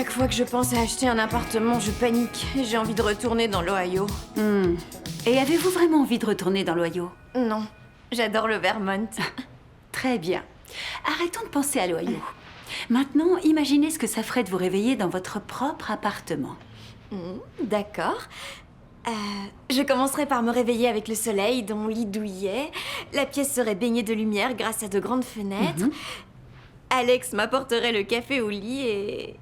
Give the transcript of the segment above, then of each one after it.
chaque fois que je pense à acheter un appartement, je panique. J'ai envie de retourner dans l'Ohio. Et avez-vous vraiment envie de retourner dans l'Ohio? Non, j'adore le Vermont. Très bien. Arrêtons de penser à l'Ohio. Maintenant, imaginez ce que ça ferait de vous réveiller dans votre propre appartement. D'accord. Je commencerai par me réveiller avec le soleil dans mon lit douillet. La pièce serait baignée de lumière grâce à de grandes fenêtres. Alex m'apporterait le café au lit et...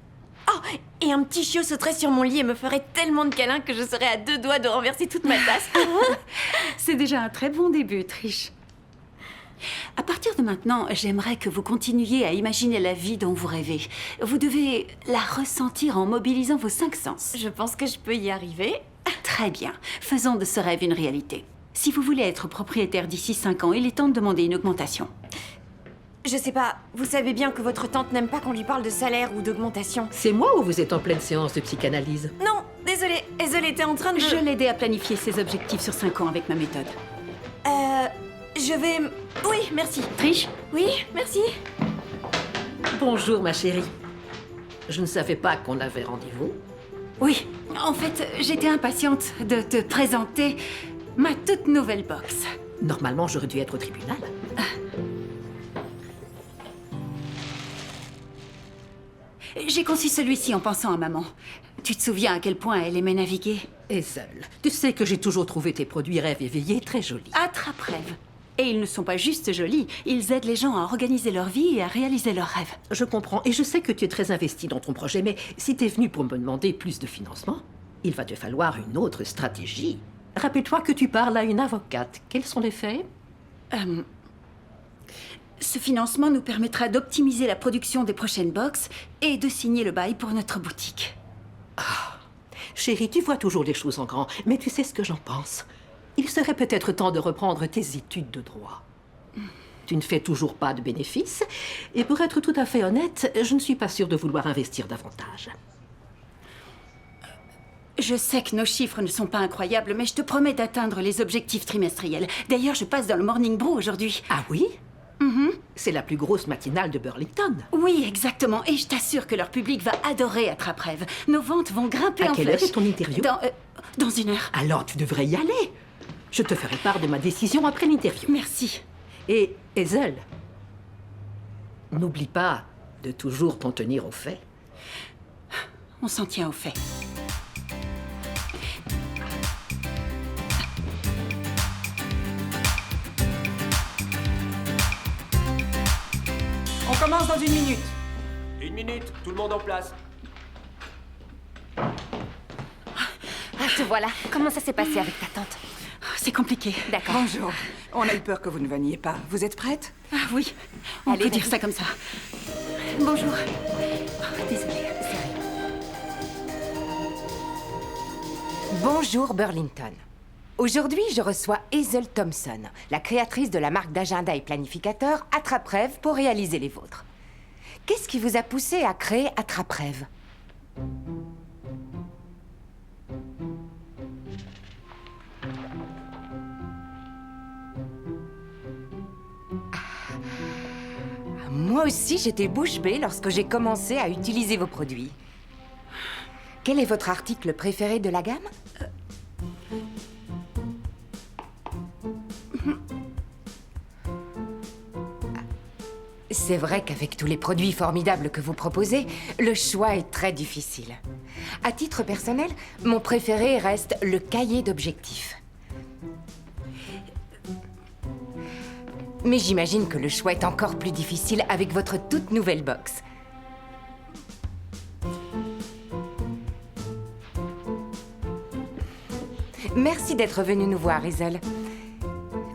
Oh, et un petit chiot sauterait sur mon lit et me ferait tellement de câlins que je serais à 2 doigts de renverser toute ma tasse. C'est déjà un très bon début, Trish. À partir de maintenant, j'aimerais que vous continuiez à imaginer la vie dont vous rêvez. Vous devez la ressentir en mobilisant vos 5 sens. Je pense que je peux y arriver. Très bien. Faisons de ce rêve une réalité. Si vous voulez être propriétaire d'ici 5 ans, il est temps de demander une augmentation. Je sais pas, vous savez bien que votre tante n'aime pas qu'on lui parle de salaire ou d'augmentation. C'est moi ou vous êtes en pleine séance de psychanalyse? Non, désolée, Hazel était en train de... Je l'ai aidé à planifier ses objectifs sur 5 ans avec ma méthode. Je vais... Oui, merci. Trish? Oui, merci. Bonjour ma chérie. Je ne savais pas qu'on avait rendez-vous. Oui, en fait, j'étais impatiente de te présenter ma toute nouvelle box. Normalement, j'aurais dû être au tribunal. J'ai conçu celui-ci en pensant à maman. Tu te souviens à quel point elle aimait naviguer? Hazel, tu sais que j'ai toujours trouvé tes produits rêves éveillés très jolis. Attrape-rêve. Et ils ne sont pas juste jolis, ils aident les gens à organiser leur vie et à réaliser leurs rêves. Je comprends, et je sais que tu es très investi dans ton projet, mais si t'es venu pour me demander plus de financement, il va te falloir une autre stratégie. Rappelle-toi que tu parles à une avocate. Quels sont les faits? Ce financement nous permettra d'optimiser la production des prochaines box et de signer le bail pour notre boutique. Chérie, tu vois toujours les choses en grand, mais tu sais ce que j'en pense. Il serait peut-être temps de reprendre tes études de droit. Tu ne fais toujours pas de bénéfices, et pour être tout à fait honnête, je ne suis pas sûre de vouloir investir davantage. Je sais que nos chiffres ne sont pas incroyables, mais je te promets d'atteindre les objectifs trimestriels. D'ailleurs, je passe dans le Morning Brew aujourd'hui. Ah oui? C'est la plus grosse matinale de Burlington. Oui, exactement. Et je t'assure que leur public va adorer Attrape-Rêve. Nos ventes vont grimper À en quelle heure flèche. est ton interview? Dans 1 heure. Alors tu devrais y aller. Je te ferai part de ma décision après l'interview. Merci. Et Hazel, n'oublie pas de toujours t'en tenir aux faits. On s'en tient au fait. On commence dans 1 minute. 1 minute, tout le monde en place. Ah, te voilà. Comment ça s'est passé avec ta tante? C'est compliqué. D'accord. Bonjour. On a eu peur que vous ne veniez pas. Vous êtes prête? Ah oui, on Allez, peut dire vas-y. ça comme ça. Bonjour. Désolée. Bonjour Burlington. Aujourd'hui, je reçois Hazel Thompson, la créatrice de la marque d'agenda et planificateur Attrape-Rêve pour réaliser les vôtres. Qu'est-ce qui vous a poussé à créer Attrape-Rêve? Moi aussi, j'étais bouche bée lorsque j'ai commencé à utiliser vos produits. Quel est votre article préféré de la gamme? C'est vrai qu'avec tous les produits formidables que vous proposez, le choix est très difficile. À titre personnel, mon préféré reste le cahier d'objectifs. Mais j'imagine que le choix est encore plus difficile avec votre toute nouvelle box. Merci d'être venu nous voir, Hazel.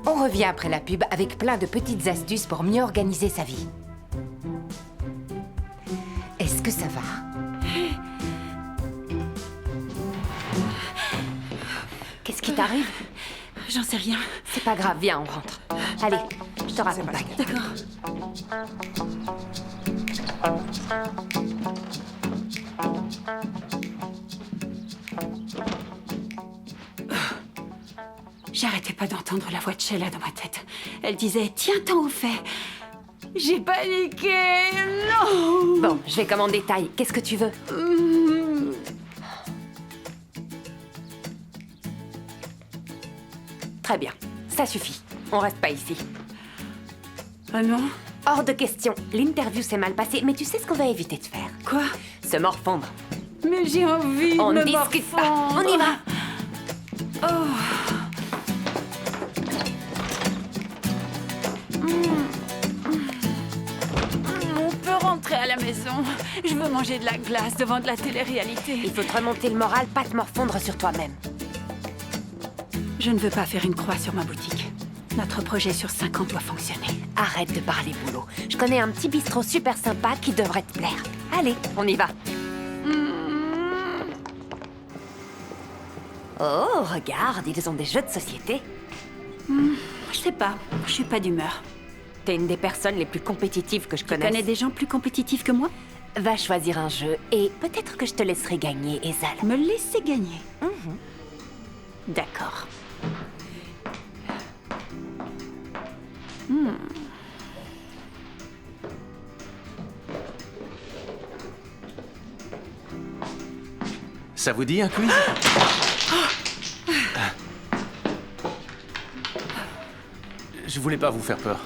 On revient après la pub avec plein de petites astuces pour mieux organiser sa vie. Est-ce que ça va? Qu'est-ce qui t'arrive? J'en sais rien. C'est pas grave, viens, on rentre. Allez, je te raccompagne. D'accord. J'arrêtais pas d'entendre la voix de Sheila dans ma tête. Elle disait « Tiens-t'en au fait !» J'ai paniqué. Non. Bon, je vais commander taille. Qu'est-ce que tu veux? Très bien. Ça suffit. On reste pas ici. Ah non? Hors de question. L'interview s'est mal passée, mais tu sais ce qu'on va éviter de faire? Quoi? Se morfondre. Mais j'ai envie On de ne me discute pas. On y va. On peut rentrer à la maison. Je veux manger de la glace devant de la télé-réalité. Il faut te remonter le moral, pas te morfondre sur toi-même. Je ne veux pas faire une croix sur ma boutique. Notre projet sur 5 ans doit fonctionner. Arrête de parler boulot. Je connais un petit bistrot super sympa qui devrait te plaire. Allez, on y va. Oh, regarde, ils ont des jeux de société. Je sais pas, je suis pas d'humeur. T'es une des personnes les plus compétitives que je Tu connaisse. connais des gens plus compétitifs que moi? Va choisir un jeu et peut-être que je te laisserai gagner, Ezal. Me laisser gagner. D'accord. Ça vous dit un quiz? Je voulais pas vous faire peur.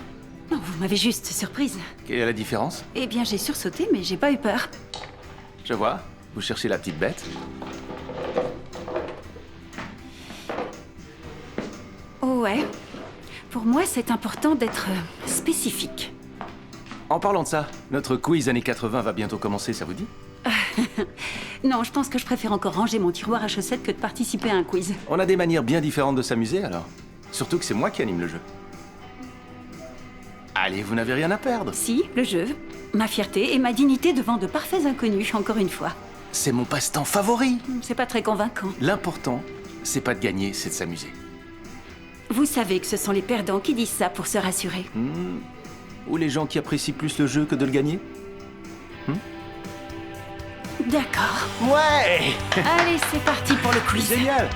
Non, vous m'avez juste surprise. Quelle est la différence? Eh bien, j'ai sursauté, mais j'ai pas eu peur. Je vois. Vous cherchez la petite bête. Ouais. Pour moi, c'est important d'être spécifique. En parlant de ça, notre quiz années 80 va bientôt commencer, ça vous dit? Non, je pense que je préfère encore ranger mon tiroir à chaussettes que de participer à un quiz. On a des manières bien différentes de s'amuser alors. Surtout que c'est moi qui anime le jeu. Allez, vous n'avez rien à perdre. Si, le jeu, ma fierté et ma dignité devant de parfaits inconnus, encore une fois. C'est mon passe-temps favori. C'est pas très convaincant. L'important, c'est pas de gagner, c'est de s'amuser. Vous savez que ce sont les perdants qui disent ça pour se rassurer. Ou les gens qui apprécient plus le jeu que de le gagner. D'accord. Ouais! Allez, c'est parti pour le quiz. Génial!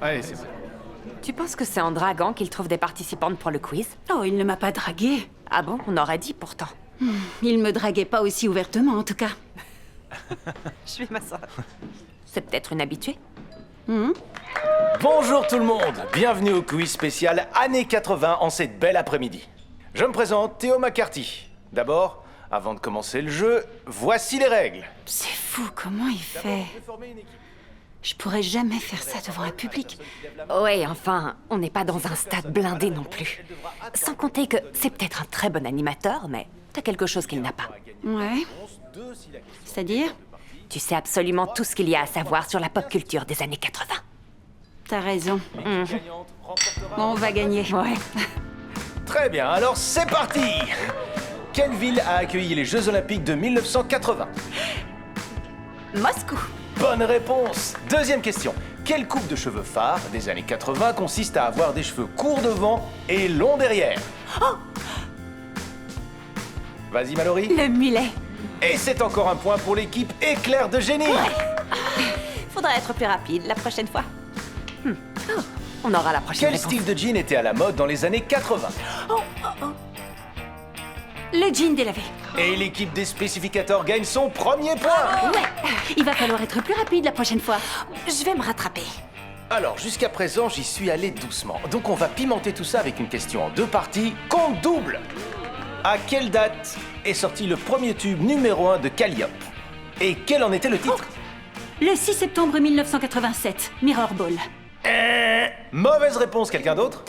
Ouais, c'est ça. Tu penses que c'est en draguant qu'il trouve des participantes pour le quiz? Oh, il ne m'a pas draguée. Ah bon? On aurait dit pourtant. Il me draguait pas aussi ouvertement, en tout cas. Je vais m'asseoir. C'est peut-être une habituée? Bonjour tout le monde, bienvenue au quiz spécial années 80 en cette belle après-midi. Je me présente Théo McCarthy. D'abord, avant de commencer le jeu, voici les règles. C'est fou, comment il fait? Je pourrais jamais faire ça devant un public. Ouais, enfin, on n'est pas dans un stade blindé non plus. Sans compter que c'est peut-être un très bon animateur, mais t'as quelque chose qu'il n'a pas. Ouais. C'est-à-dire? Tu sais absolument tout ce qu'il y a à savoir sur la pop culture des années 80. T'as raison. On va gagner. Ouais. Très bien, alors c'est parti. Quelle ville a accueilli les Jeux Olympiques de 1980? Moscou. Bonne réponse. Deuxième question. Quelle coupe de cheveux phare des années 80 consiste à avoir des cheveux courts devant et longs derrière? Vas-y Mallory. Le mulet. Et c'est encore un point pour l'équipe Éclair de génie. Faudra être plus rapide la prochaine fois. On aura la prochaine Quel réponse. style de jean était à la mode dans les années 80? Le jean délavé. Et l'équipe des spécificateurs gagne son premier point. Ouais. Il va falloir être plus rapide la prochaine fois. Je vais me rattraper. Alors, jusqu'à présent, j'y suis allé doucement. Donc on va pimenter tout ça avec une question en 2 parties, compte double. À quelle date est sorti le premier tube numéro 1 de Calliope? Et quel en était le titre? Le 6 septembre 1987, Mirror Ball. Mauvaise réponse, quelqu'un d'autre?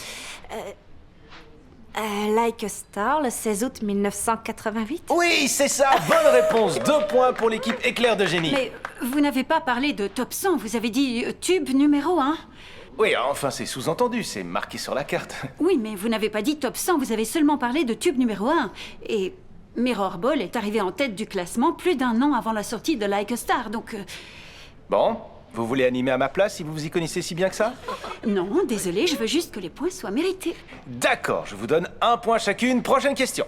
Like a Star, le 16 août 1988. Oui, c'est ça, bonne réponse. 2 points pour l'équipe Éclair de génie. Mais vous n'avez pas parlé de top 100, vous avez dit tube numéro 1. Oui, enfin, c'est sous-entendu, c'est marqué sur la carte. Oui, mais vous n'avez pas dit top 100, vous avez seulement parlé de tube numéro 1. Et Mirror Ball est arrivé en tête du classement plus d'1 an avant la sortie de Like a Star, donc... Bon, vous voulez animer à ma place si vous vous y connaissez si bien que ça? Non, désolé, je veux juste que les points soient mérités. D'accord, je vous donne 1 point chacune. Prochaine question.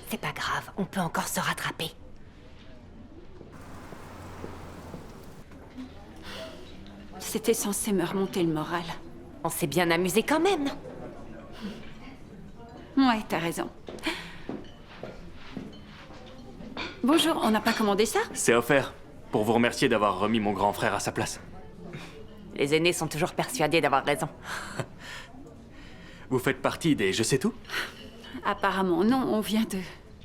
C'est pas grave, on peut encore se rattraper. C'était censé me remonter le moral. On s'est bien amusé quand même, non? Ouais, t'as raison. Bonjour, on n'a pas commandé ça? C'est offert. pour vous remercier d'avoir remis mon grand frère à sa place. Les aînés sont toujours persuadés d'avoir raison. Vous faites partie des Je sais tout? Apparemment, non, on vient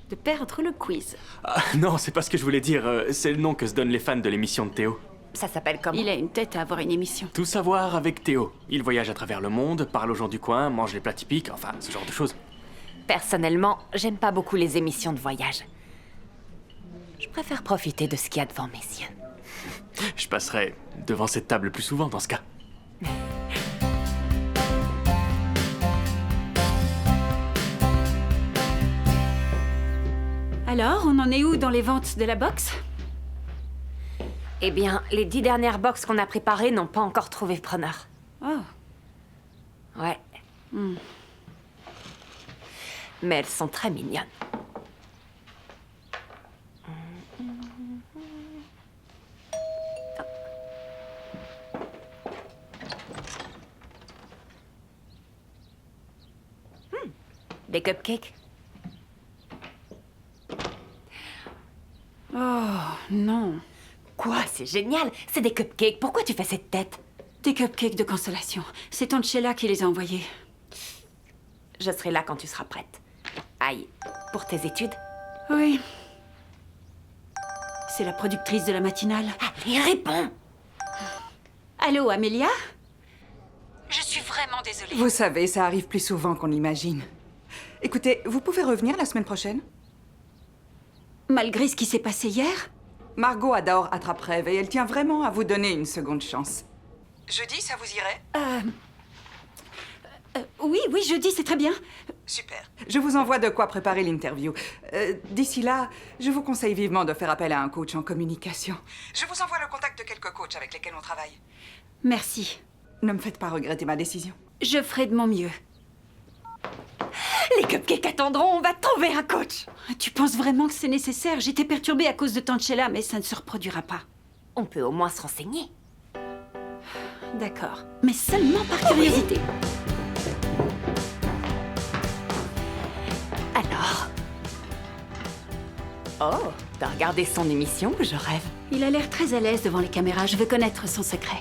de perdre le quiz. Ah, non, c'est pas ce que je voulais dire. C'est le nom que se donnent les fans de l'émission de Théo. Ça s'appelle comment? Il a une tête à avoir une émission. Tout savoir avec Théo. Il voyage à travers le monde, parle aux gens du coin, mange les plats typiques, enfin, ce genre de choses. Personnellement, j'aime pas beaucoup les émissions de voyage. Je préfère profiter de ce qu'il y a devant mes yeux. Je passerai devant cette table plus souvent dans ce cas. Alors, on en est où dans les ventes de la box? Eh bien, les 10 dernières boxes qu'on a préparées n'ont pas encore trouvé preneur. Oh. Ouais. Mais elles sont très mignonnes. Des cupcakes? Oh, non. Quoi? C'est génial! C'est des cupcakes. Pourquoi tu fais cette tête? Des cupcakes de consolation. C'est Tante Sheila qui les a envoyés. Je serai là quand tu seras prête. Aïe, pour tes études? Oui. C'est la productrice de la matinale. Allez, réponds! Allô, Amélia? Je suis vraiment désolée. Vous savez, ça arrive plus souvent qu'on l'imagine. Écoutez, vous pouvez revenir la semaine prochaine? Malgré ce qui s'est passé hier? Margot adore Attrape-Rêve et elle tient vraiment à vous donner une seconde chance. Jeudi, ça vous irait? Oui, jeudi, c'est très bien. Super. Je vous envoie de quoi préparer l'interview. D'ici là, je vous conseille vivement de faire appel à un coach en communication. Je vous envoie le contact de quelques coachs avec lesquels on travaille. Merci. Ne me faites pas regretter ma décision. Je ferai de mon mieux. Les cupcakes attendront, on va trouver un coach! Tu penses vraiment que c'est nécessaire? J'étais perturbée à cause de Tante Sheila, mais ça ne se reproduira pas. On peut au moins se renseigner. D'accord. Mais seulement par curiosité. Alors? Oh, t'as regardé son émission? Je rêve. Il a l'air très à l'aise devant les caméras. Je veux connaître son secret.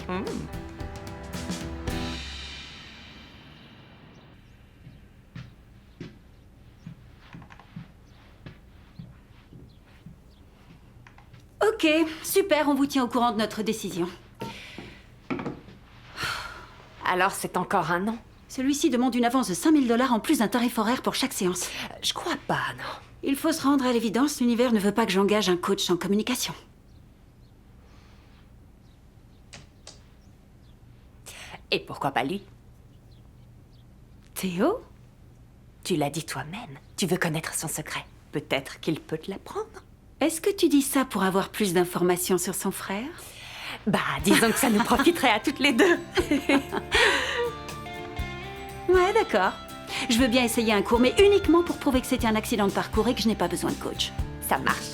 Ok, super, on vous tient au courant de notre décision. Alors c'est encore un an? Celui-ci demande une avance de 5 000 $ en plus d'un tarif horaire pour chaque séance. Je crois pas, non. Il faut se rendre à l'évidence, l'univers ne veut pas que j'engage un coach en communication. Et pourquoi pas lui? Théo? Tu l'as dit toi-même. Tu veux connaître son secret. Peut-être qu'il peut te l'apprendre. Est-ce que tu dis ça pour avoir plus d'informations sur son frère? Bah, disons que ça nous profiterait à toutes les deux. Ouais, d'accord. Je veux bien essayer un cours, mais uniquement pour prouver que c'était un accident de parcours et que je n'ai pas besoin de coach. Ça marche.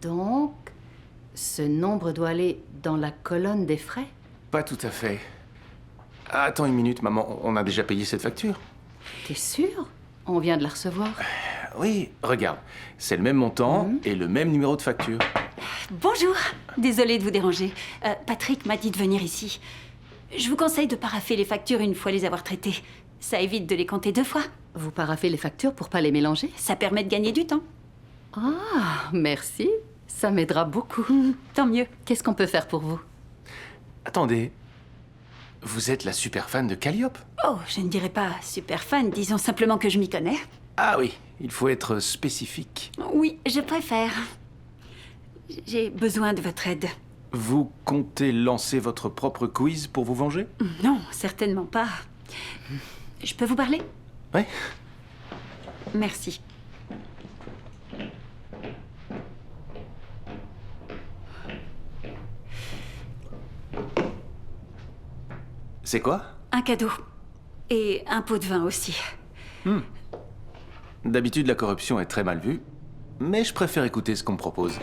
Donc, ce nombre doit aller dans la colonne des frais? Pas tout à fait. Attends une minute, maman, on a déjà payé cette facture? T'es sûr? On vient de la recevoir. Oui, regarde, c'est le même montant et le même numéro de facture. Bonjour. Désolée de vous déranger. Patrick m'a dit de venir ici. Je vous conseille de paraffer les factures une fois les avoir traitées. Ça évite de les compter 2 fois. Vous paraffez les factures pour pas les mélanger? Ça permet de gagner du temps. Ah, merci. Ça m'aidera beaucoup. Tant mieux. Qu'est-ce qu'on peut faire pour vous? Attendez, vous êtes la super fan de Calliope? Oh, je ne dirais pas super fan, disons simplement que je m'y connais. Ah oui, il faut être spécifique. Oui, je préfère. J'ai besoin de votre aide. Vous comptez lancer votre propre quiz pour vous venger? Non, certainement pas. Je peux vous parler? Oui. Merci. C'est quoi? Un cadeau. Et un pot de vin aussi. D'habitude, la corruption est très mal vue, mais je préfère écouter ce qu'on me propose.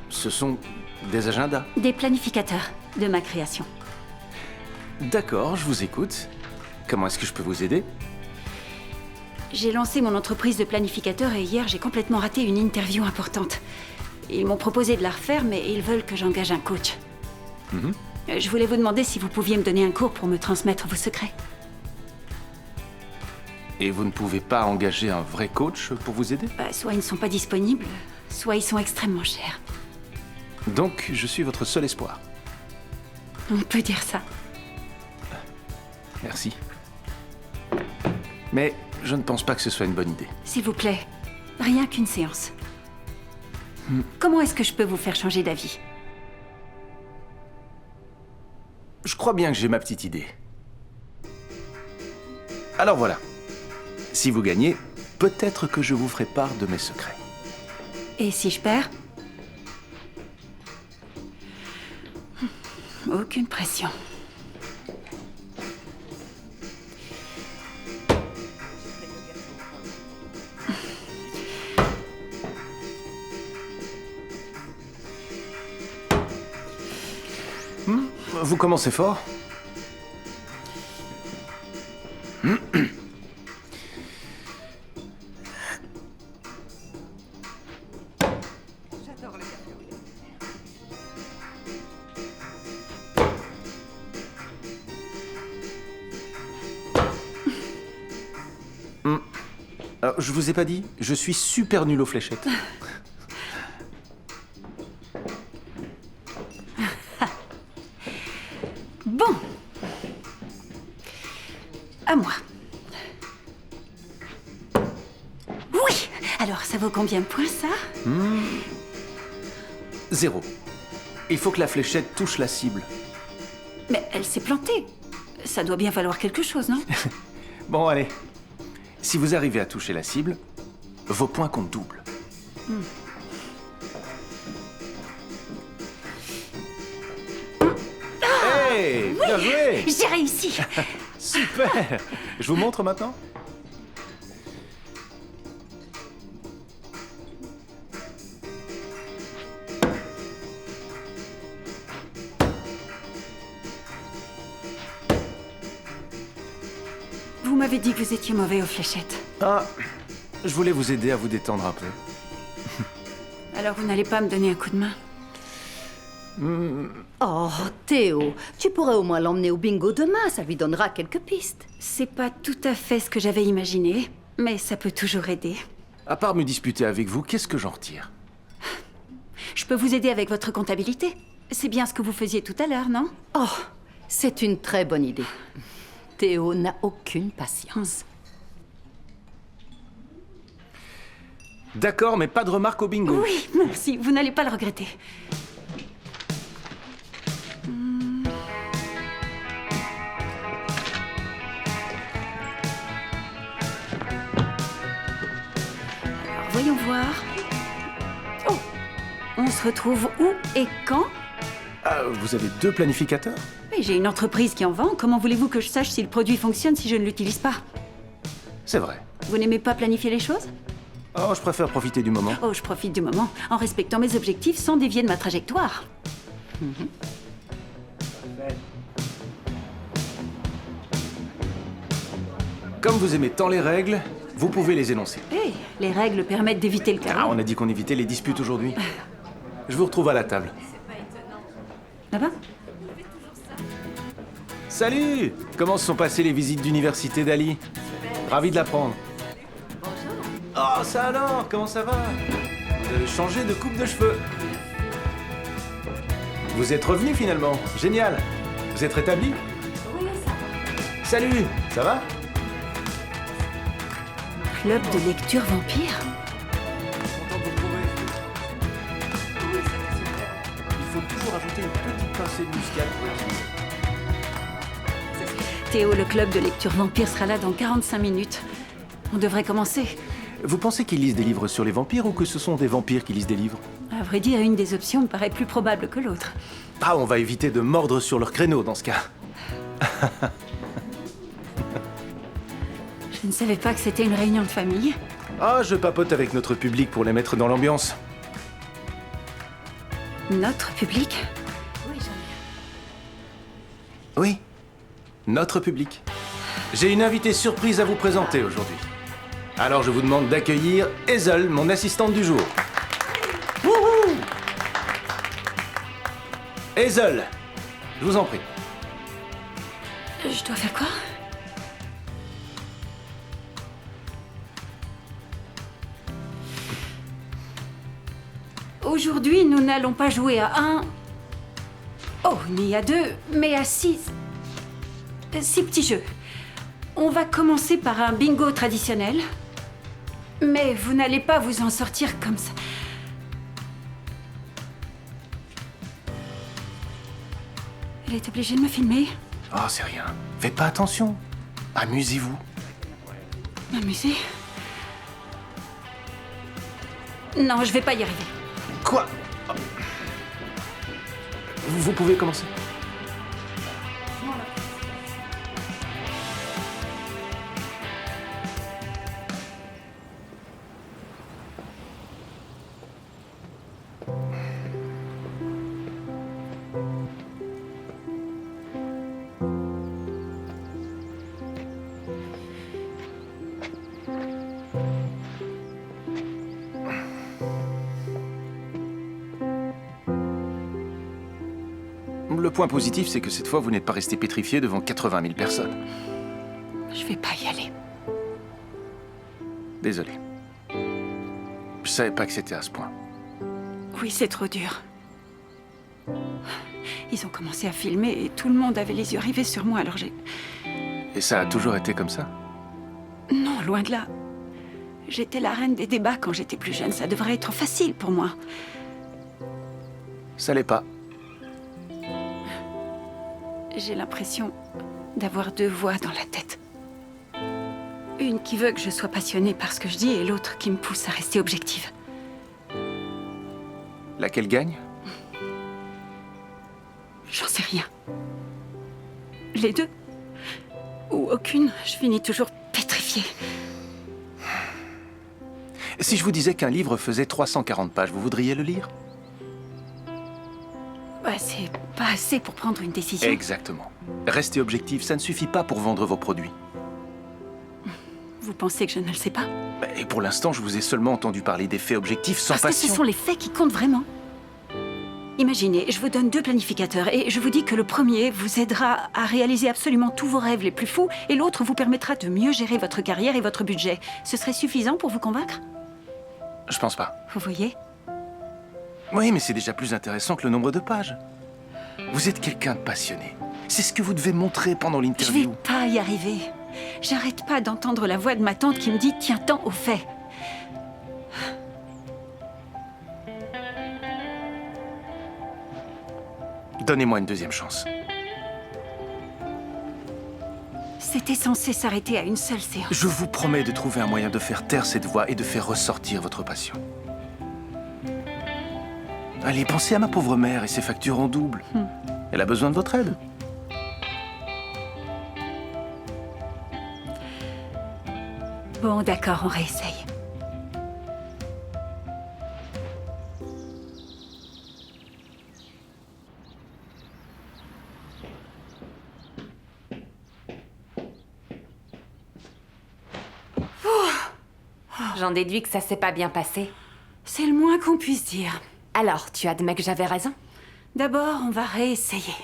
Ce sont Des agendas. Des planificateurs de ma création. D'accord, je vous écoute. Comment est-ce que je peux vous aider? J'ai lancé mon entreprise de planificateur et hier, j'ai complètement raté une interview importante. Ils m'ont proposé de la refaire, mais ils veulent que j'engage un coach. Je voulais vous demander si vous pouviez me donner un cours pour me transmettre vos secrets. Et vous ne pouvez pas engager un vrai coach pour vous aider? Soit ils ne sont pas disponibles, soit ils sont extrêmement chers. Donc, je suis votre seul espoir. On peut dire ça. Merci. Mais je ne pense pas que ce soit une bonne idée. S'il vous plaît, rien qu'une séance. Comment est-ce que je peux vous faire changer d'avis? Je crois bien que j'ai ma petite idée. Alors voilà. Si vous gagnez, peut-être que je vous ferai part de mes secrets. Et si je perds? Aucune pression. Vous commencez fort. J'adore le café au lait. Alors, je vous ai pas dit, je suis super nul aux fléchettes. Bon. À moi. Oui. Alors, ça vaut combien de points, ça? 0. Il faut que la fléchette touche la cible. Mais elle s'est plantée. Ça doit bien valoir quelque chose, non? Bon, allez. Si vous arrivez à toucher la cible, vos points comptent double. Hey, bien joué! J'ai réussi. Super! Je vous montre maintenant? Vous m'avez dit que vous étiez mauvais aux fléchettes. Ah, je voulais vous aider à vous détendre un peu. Alors vous n'allez pas me donner un coup de main? Oh, Théo, tu pourrais au moins l'emmener au bingo demain, ça lui donnera quelques pistes. C'est pas tout à fait ce que j'avais imaginé, mais ça peut toujours aider. À part me disputer avec vous, qu'est-ce que j'en retire? Je peux vous aider avec votre comptabilité. C'est bien ce que vous faisiez tout à l'heure, non? Oh, c'est une très bonne idée. Théo n'a aucune patience. D'accord, mais pas de remarques au bingo. Oui, merci, vous n'allez pas le regretter. Alors, voyons voir. Oh, on se retrouve où et quand? Ah, vous avez 2 planificateurs? Mais j'ai une entreprise qui en vend. Comment voulez-vous que je sache si le produit fonctionne si je ne l'utilise pas? C'est vrai. Vous n'aimez pas planifier les choses? Oh, je préfère profiter du moment. Oh, je profite du moment, en respectant mes objectifs sans dévier de ma trajectoire. Comme vous aimez tant les règles, vous pouvez les énoncer. Hé, les règles permettent d'éviter le Ah, chaos. on a dit qu'on évitait les disputes aujourd'hui. Je vous retrouve à la table. Là-bas? Salut! Comment se sont passées les visites d'université d'Ali? Ravi de l'apprendre. Oh, ça alors? Comment ça va? Vous avez changé de coupe de cheveux. Vous êtes revenu finalement. Génial. Vous êtes rétabli? Oui, ça va. Salut! Ça va? Club de lecture vampire? Content de vous retrouver. Il faut toujours ajouter une petite pincée de muscade pour l'utiliser. Théo, le club de lecture vampire sera là dans 45 minutes. On devrait commencer. Vous pensez qu'ils lisent des livres sur les vampires ou que ce sont des vampires qui lisent des livres? À vrai dire, une des options me paraît plus probable que l'autre. Ah, on va éviter de mordre sur leur créneau dans ce cas. Je ne savais pas que c'était une réunion de famille. Ah, je papote avec notre public pour les mettre dans l'ambiance. Notre public? Oui, notre public. J'ai une invitée surprise à vous présenter aujourd'hui. Alors je vous demande d'accueillir Hazel, mon assistante du jour. Wouhou! Hazel, je vous en prie. Je dois faire quoi? Aujourd'hui, nous n'allons pas jouer à 1, ni à 2, mais à 6. 6 petits jeux. On va commencer par un bingo traditionnel, mais vous n'allez pas vous en sortir comme ça. Elle est obligée de me filmer. Oh, c'est rien. Faites pas attention. Amusez-vous. M'amuser? Non, je vais pas y arriver. Quoi? Vous pouvez commencer. Le point positif, c'est que cette fois, vous n'êtes pas resté pétrifié devant 80 000 personnes. Je vais pas y aller. Désolé. Je savais pas que c'était à ce point. Oui, c'est trop dur. Ils ont commencé à filmer et tout le monde avait les yeux rivés sur moi, alors j'ai... Et ça a toujours été comme ça? Non, loin de là. J'étais la reine des débats quand j'étais plus jeune. Ça devrait être facile pour moi. Ça l'est pas. J'ai l'impression d'avoir 2 voix dans la tête. Une qui veut que je sois passionnée par ce que je dis et l'autre qui me pousse à rester objective. Laquelle gagne? J'en sais rien. Les deux. Ou aucune. Je finis toujours pétrifiée. Si je vous disais qu'un livre faisait 340 pages, vous voudriez le lire? Bah, c'est pas assez pour prendre une décision. Exactement. Rester objectif, ça ne suffit pas pour vendre vos produits. Vous pensez que je ne le sais pas? Et pour l'instant, je vous ai seulement entendu parler des faits objectifs sans Parce que passion. ce sont les faits qui comptent vraiment. Imaginez, je vous donne 2 planificateurs et je vous dis que le premier vous aidera à réaliser absolument tous vos rêves les plus fous et l'autre vous permettra de mieux gérer votre carrière et votre budget. Ce serait suffisant pour vous convaincre? Je pense pas. Vous voyez? Oui, mais c'est déjà plus intéressant que le nombre de pages. Vous êtes quelqu'un de passionné. C'est ce que vous devez montrer pendant Je vais l'interview. pas y arriver. J'arrête pas d'entendre la voix de ma tante qui me dit « Tiens-t'en aux faits ». Donnez-moi une deuxième chance. C'était censé s'arrêter à une seule séance. Je vous promets de trouver un moyen de faire taire cette voix et de faire ressortir votre passion. Allez, pensez à ma pauvre mère et ses factures en double. Elle a besoin de votre aide. Bon, d'accord, on réessaye. J'en déduis que ça s'est pas bien passé. C'est le moins qu'on puisse dire. Alors, tu admets que j'avais raison? D'abord, on va réessayer.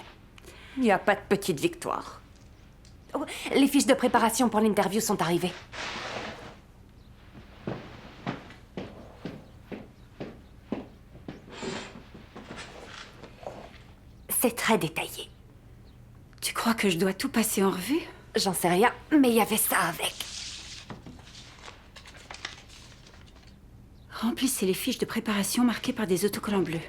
Il n'y a pas de petite victoire. Oh, les fiches de préparation pour l'interview sont arrivées. C'est très détaillé. Tu crois que je dois tout passer en revue? J'en sais rien, mais il y avait ça avec. Remplissez les fiches de préparation marquées par des autocollants bleus.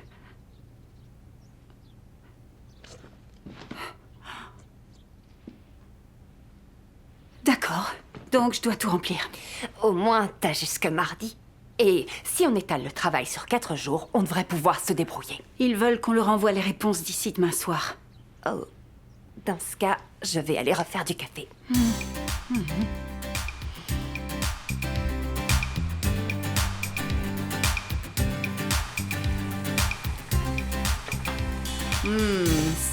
D'accord. Donc, je dois tout remplir. Au moins, t'as jusque mardi. Et si on étale le travail sur 4 jours, on devrait pouvoir se débrouiller. Ils veulent qu'on leur envoie les réponses d'ici demain soir. Oh. Dans ce cas, je vais aller refaire du café.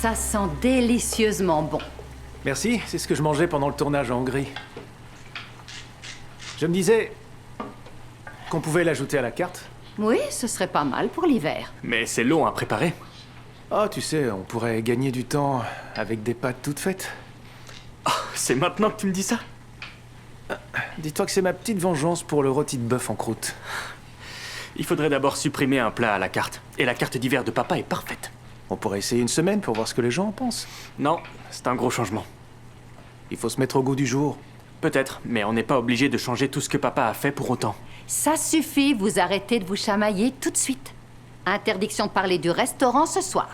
Ça sent délicieusement bon. Merci, c'est ce que je mangeais pendant le tournage en Hongrie. Je me disais qu'on pouvait l'ajouter à la carte. Oui, ce serait pas mal pour l'hiver. Mais c'est long à préparer. Oh, tu sais, on pourrait gagner du temps avec des pâtes toutes faites. Oh, c'est maintenant que tu me dis ça? Dis-toi que c'est ma petite vengeance pour le rôti de bœuf en croûte. Il faudrait d'abord supprimer un plat à la carte. Et la carte d'hiver de papa est parfaite. On pourrait essayer une semaine pour voir ce que les gens en pensent. Non, c'est un gros changement. Il faut se mettre au goût du jour. Peut-être, mais on n'est pas obligé de changer tout ce que papa a fait pour autant. Ça suffit, vous arrêtez de vous chamailler tout de suite. Interdiction de parler du restaurant ce soir.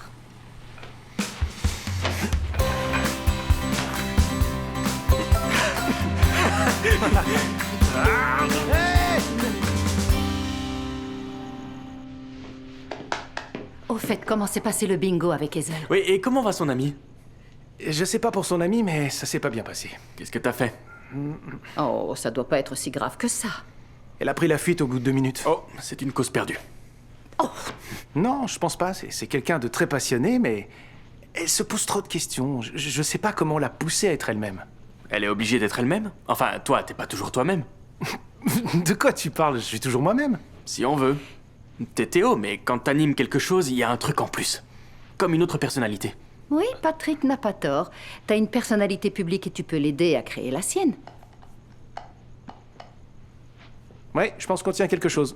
Au fait, comment s'est passé le bingo avec Hazel? Oui, et comment va son ami? Je sais pas pour son ami, mais ça s'est pas bien passé. Qu'est-ce que t'as fait? Oh, ça doit pas être si grave que ça. Elle a pris la fuite au bout de 2 minutes. Oh, c'est une cause perdue. Non, je pense pas. C'est quelqu'un de très passionné, mais elle se pose trop de questions. Je sais pas comment la pousser à être elle-même. Elle est obligée d'être elle-même? Enfin, toi, t'es pas toujours toi-même. De quoi tu parles? Je suis toujours moi-même. Si on veut. T'es Théo, mais quand t'animes quelque chose, il y a un truc en plus. Comme une autre personnalité. Oui, Patrick n'a pas tort. T'as une personnalité publique et tu peux l'aider à créer la sienne. Ouais, je pense qu'on tient quelque chose.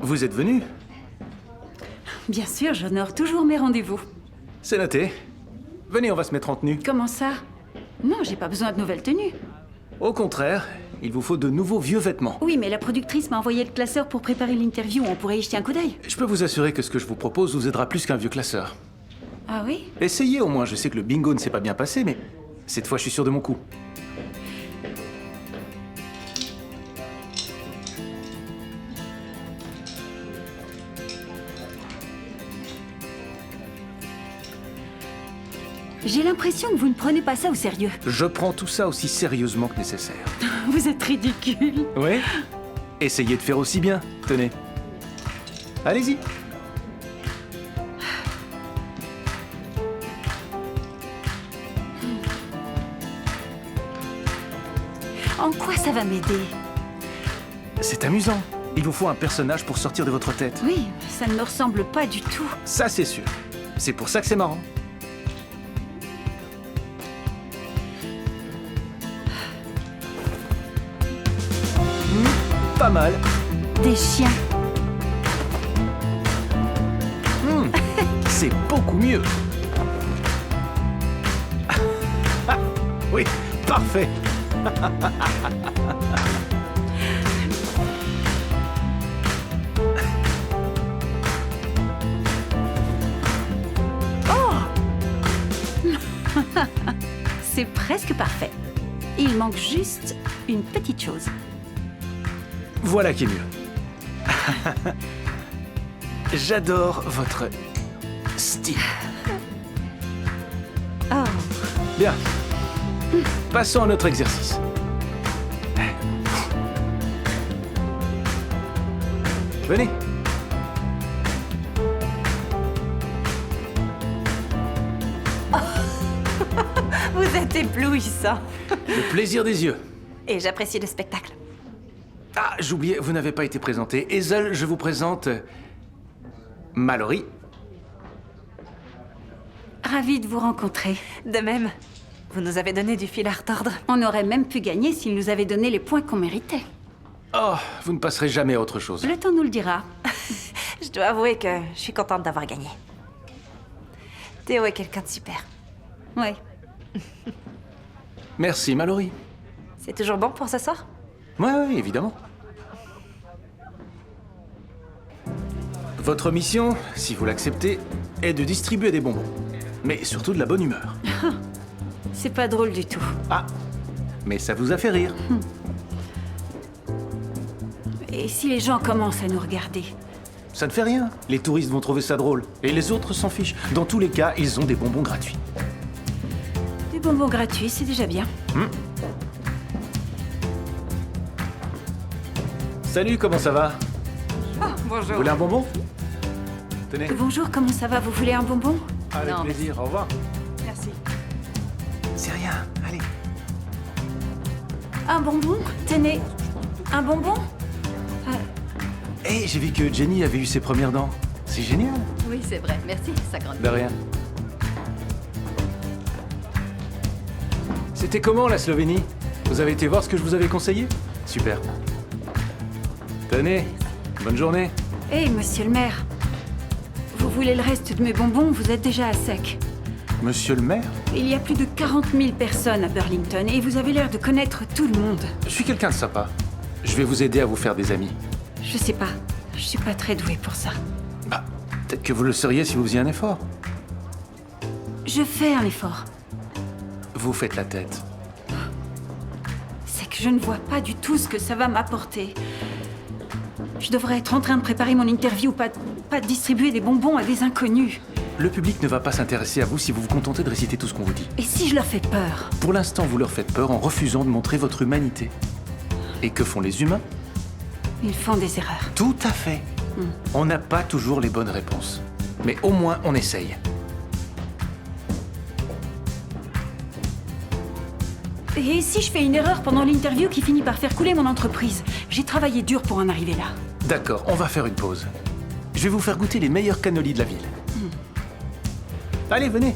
Vous êtes venu? Bien sûr, j'honore toujours mes rendez-vous. C'est noté. Venez, on va se mettre en tenue. Comment ça? Non, j'ai pas besoin de nouvelles tenues. Au contraire, il vous faut de nouveaux vieux vêtements. Oui, mais la productrice m'a envoyé le classeur pour préparer l'interview. On pourrait y jeter un coup d'œil. Je peux vous assurer que ce que je vous propose vous aidera plus qu'un vieux classeur. Ah oui? Essayez au moins, je sais que le bingo ne s'est pas bien passé, mais cette fois je suis sûr de mon coup. J'ai l'impression que vous ne prenez pas ça au sérieux. Je prends tout ça aussi sérieusement que nécessaire. Vous êtes ridicule. Oui? Essayez de faire aussi bien, tenez. Allez-y. En quoi ça va m'aider? C'est amusant. Il vous faut un personnage pour sortir de votre tête. Oui, ça ne me ressemble pas du tout. Ça, c'est sûr. C'est pour ça que c'est marrant. Pas mal. Des chiens. C'est beaucoup mieux. Oui, parfait. C'est presque parfait. Il manque juste une petite chose. Voilà qui est mieux. J'adore votre style. Oh. Bien. Passons à notre exercice. Venez. Vous êtes éblouissant. Le plaisir des yeux. Et j'apprécie le spectacle. Ah, j'oubliais, vous n'avez pas été présenté. Hazel, je vous présente Mallory. Ravie de vous rencontrer. De même, vous nous avez donné du fil à retordre. On aurait même pu gagner s'il nous avait donné les points qu'on méritait. Oh, vous ne passerez jamais à autre chose. Le temps nous le dira. Je dois avouer que je suis contente d'avoir gagné. Théo est quelqu'un de super. Ouais. Merci, Mallory. C'est toujours bon pour ce soir? Oui, évidemment. Votre mission, si vous l'acceptez, est de distribuer des bonbons. Mais surtout de la bonne humeur. C'est pas drôle du tout. Ah, Mais ça vous a fait rire. Et si les gens commencent à nous regarder? Ça ne fait rien. Les touristes vont trouver ça drôle. Et les autres s'en fichent. Dans tous les cas, ils ont des bonbons gratuits. Des bonbons gratuits, c'est déjà bien. Salut, comment ça va? Bonjour. Vous voulez un bonbon? Tenez. Bonjour, comment ça va? Vous voulez un bonbon? Avec plaisir, au revoir. Merci. C'est rien, allez. Un bonbon? Tenez. Un bonbon? Hé, j'ai vu que Jenny avait eu ses premières dents. C'est génial. Oui, c'est vrai. Merci, ça grandit. De rien. C'était comment la Slovénie? Vous avez été voir ce que je vous avais conseillé? Super. Tenez, bonne journée. Hé, monsieur le maire. Vous voulez le reste de mes bonbons? Vous êtes déjà à sec. Monsieur le maire? Il y a plus de 40 000 personnes à Burlington et vous avez l'air de connaître tout le monde. Je suis quelqu'un de sympa. Je vais vous aider à vous faire des amis. Je sais pas. Je suis pas très douée pour ça. Bah, peut-être que vous le seriez si vous faisiez un effort. Je fais un effort. Vous faites la tête. C'est que je ne vois pas du tout ce que ça va m'apporter. Je devrais être en train de préparer mon interview, pas de distribuer des bonbons à des inconnus. Le public ne va pas s'intéresser à vous si vous vous contentez de réciter tout ce qu'on vous dit. Et si je leur fais peur? Pour l'instant, vous leur faites peur en refusant de montrer votre humanité. Et que font les humains? Ils font des erreurs. Tout à fait. On n'a pas toujours les bonnes réponses. Mais au moins, on essaye. Et si je fais une erreur pendant l'interview qui finit par faire couler mon entreprise? J'ai travaillé dur pour en arriver là. D'accord, on va faire une pause. Je vais vous faire goûter les meilleurs cannolis de la ville. Allez, venez.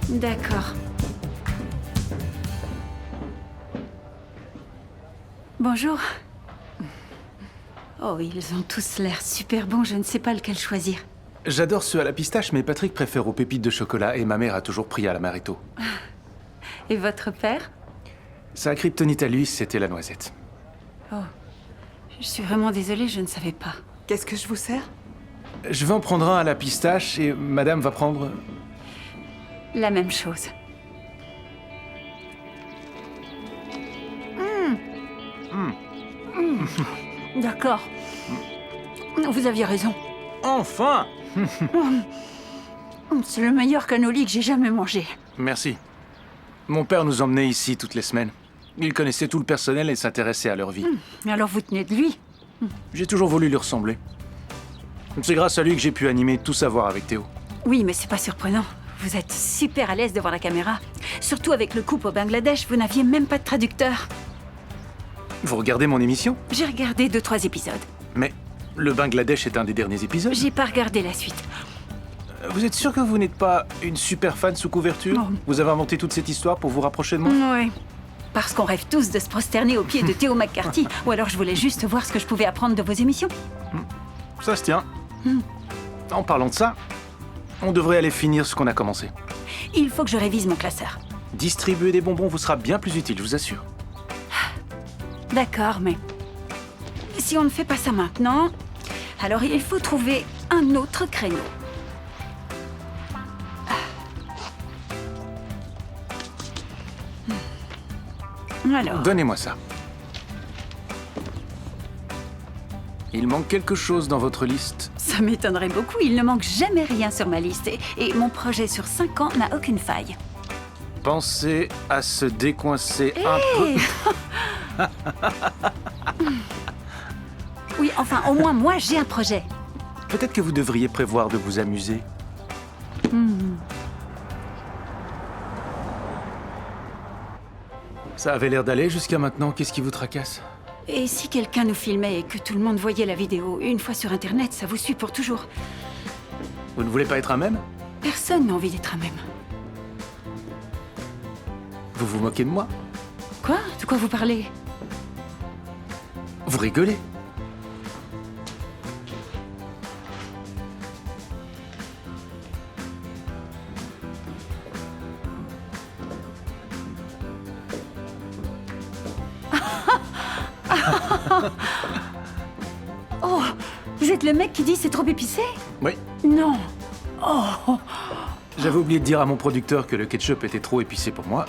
D'accord. Bonjour. Oh, ils ont tous l'air super bons, je ne sais pas lequel choisir. J'adore ceux à la pistache, mais Patrick préfère aux pépites de chocolat et ma mère a toujours pris à l'amaretto. Et votre père? Sa kryptonite à lui, c'était la noisette. Oh, je suis vraiment désolée, je ne savais pas. Qu'est-ce que je vous sers? Je vais en prendre un à la pistache et madame va prendre... La même chose. D'accord. Vous aviez raison. Enfin! C'est le meilleur cannoli que j'ai jamais mangé. Merci. Mon père nous emmenait ici toutes les semaines. Il connaissait tout le personnel et s'intéressait à leur vie. Alors vous tenez de lui? J'ai toujours voulu lui ressembler. C'est grâce à lui que j'ai pu animer Tout savoir avec Théo. Oui, mais c'est pas surprenant. Vous êtes super à l'aise devant la caméra. Surtout avec le couple au Bangladesh, vous n'aviez même pas de traducteur. Vous regardez mon émission? J'ai regardé 2-3 épisodes. Mais le Bangladesh est un des derniers épisodes. J'ai pas regardé la suite. Vous êtes sûr que vous n'êtes pas une super fan sous couverture? Non. Vous avez inventé toute cette histoire pour vous rapprocher de moi? Oui. Parce qu'on rêve tous de se prosterner aux pieds de Théo McCarthy. Ou alors je voulais juste voir ce que je pouvais apprendre de vos émissions. Ça se tient. En parlant de ça, on devrait aller finir ce qu'on a commencé. Il faut que je révise mon classeur. Distribuer des bonbons vous sera bien plus utile, je vous assure. D'accord, mais si on ne fait pas ça maintenant, alors il faut trouver un autre créneau. Alors, Donnez-moi ça. Il manque quelque chose dans votre liste. ça m'étonnerait beaucoup, il ne manque jamais rien sur ma liste. Et mon projet sur 5 ans n'a aucune faille. Pensez à se décoincer un peu. Oui, enfin, au moins moi j'ai un projet. Peut-être que vous devriez prévoir de vous amuser. Ça avait l'air d'aller jusqu'à maintenant. Qu'est-ce qui vous tracasse? Et si quelqu'un nous filmait et que tout le monde voyait la vidéo une fois sur Internet, ça vous suit pour toujours. Vous ne voulez pas être un mème? Personne n'a envie d'être un mème. Vous vous moquez de moi? Quoi? De quoi vous parlez? Vous rigolez? Oh, vous êtes le mec qui dit c'est trop épicé? Oui. Non. Oh, J'avais oublié de dire à mon producteur que le ketchup était trop épicé pour moi.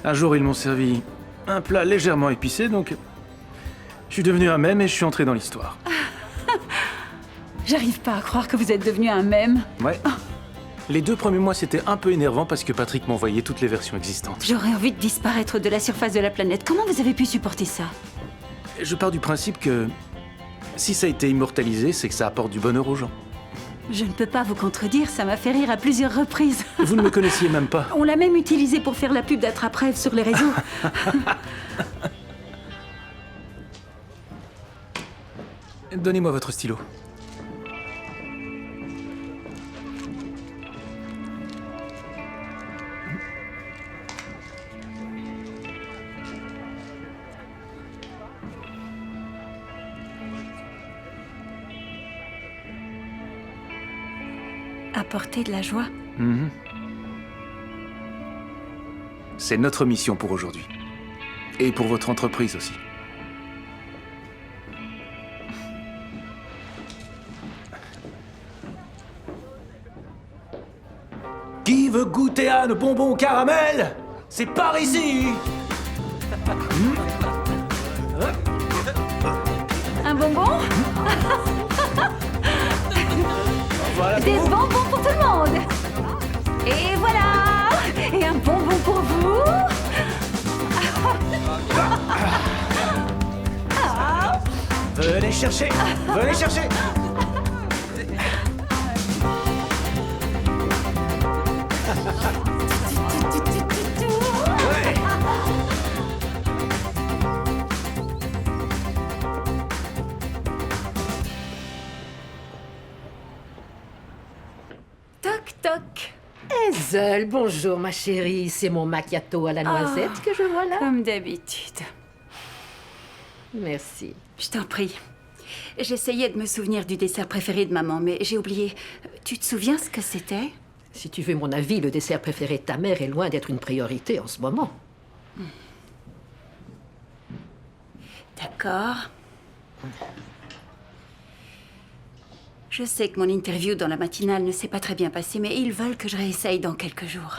Un jour, ils m'ont servi un plat légèrement épicé, donc je suis devenu un mème et je suis entré dans l'histoire. J'arrive pas à croire que vous êtes devenu un mème. Ouais. Les 2 premiers mois, c'était un peu énervant parce que Patrick m'envoyait toutes les versions existantes. J'aurais envie de disparaître de la surface de la planète. Comment vous avez pu supporter ça? Je pars du principe que si ça a été immortalisé, c'est que ça apporte du bonheur aux gens. Je ne peux pas vous contredire, ça m'a fait rire à plusieurs reprises. Vous ne me connaissiez même pas. On l'a même utilisé pour faire la pub d'Attrape-Rêve sur les réseaux. Donnez-moi votre stylo. Apporter de la joie. Mhm. C'est notre mission pour aujourd'hui. Et pour votre entreprise aussi. Qui veut goûter à nos bonbons au caramel? C'est par ici! Un bonbon? Voilà. Des bonbons pour tout le monde. Et voilà. Et un bonbon pour vous. Venez chercher! Venez chercher! Toc toc. Hazel, bonjour ma chérie. C'est mon macchiato à la noisette que je vois là. Comme d'habitude. Merci. Je t'en prie. J'essayais de me souvenir du dessert préféré de maman, mais j'ai oublié. Tu te souviens ce que c'était? Si tu veux mon avis, le dessert préféré de ta mère est loin d'être une priorité en ce moment. D'accord. Je sais que mon interview dans la matinale ne s'est pas très bien passée, mais ils veulent que je réessaye dans quelques jours.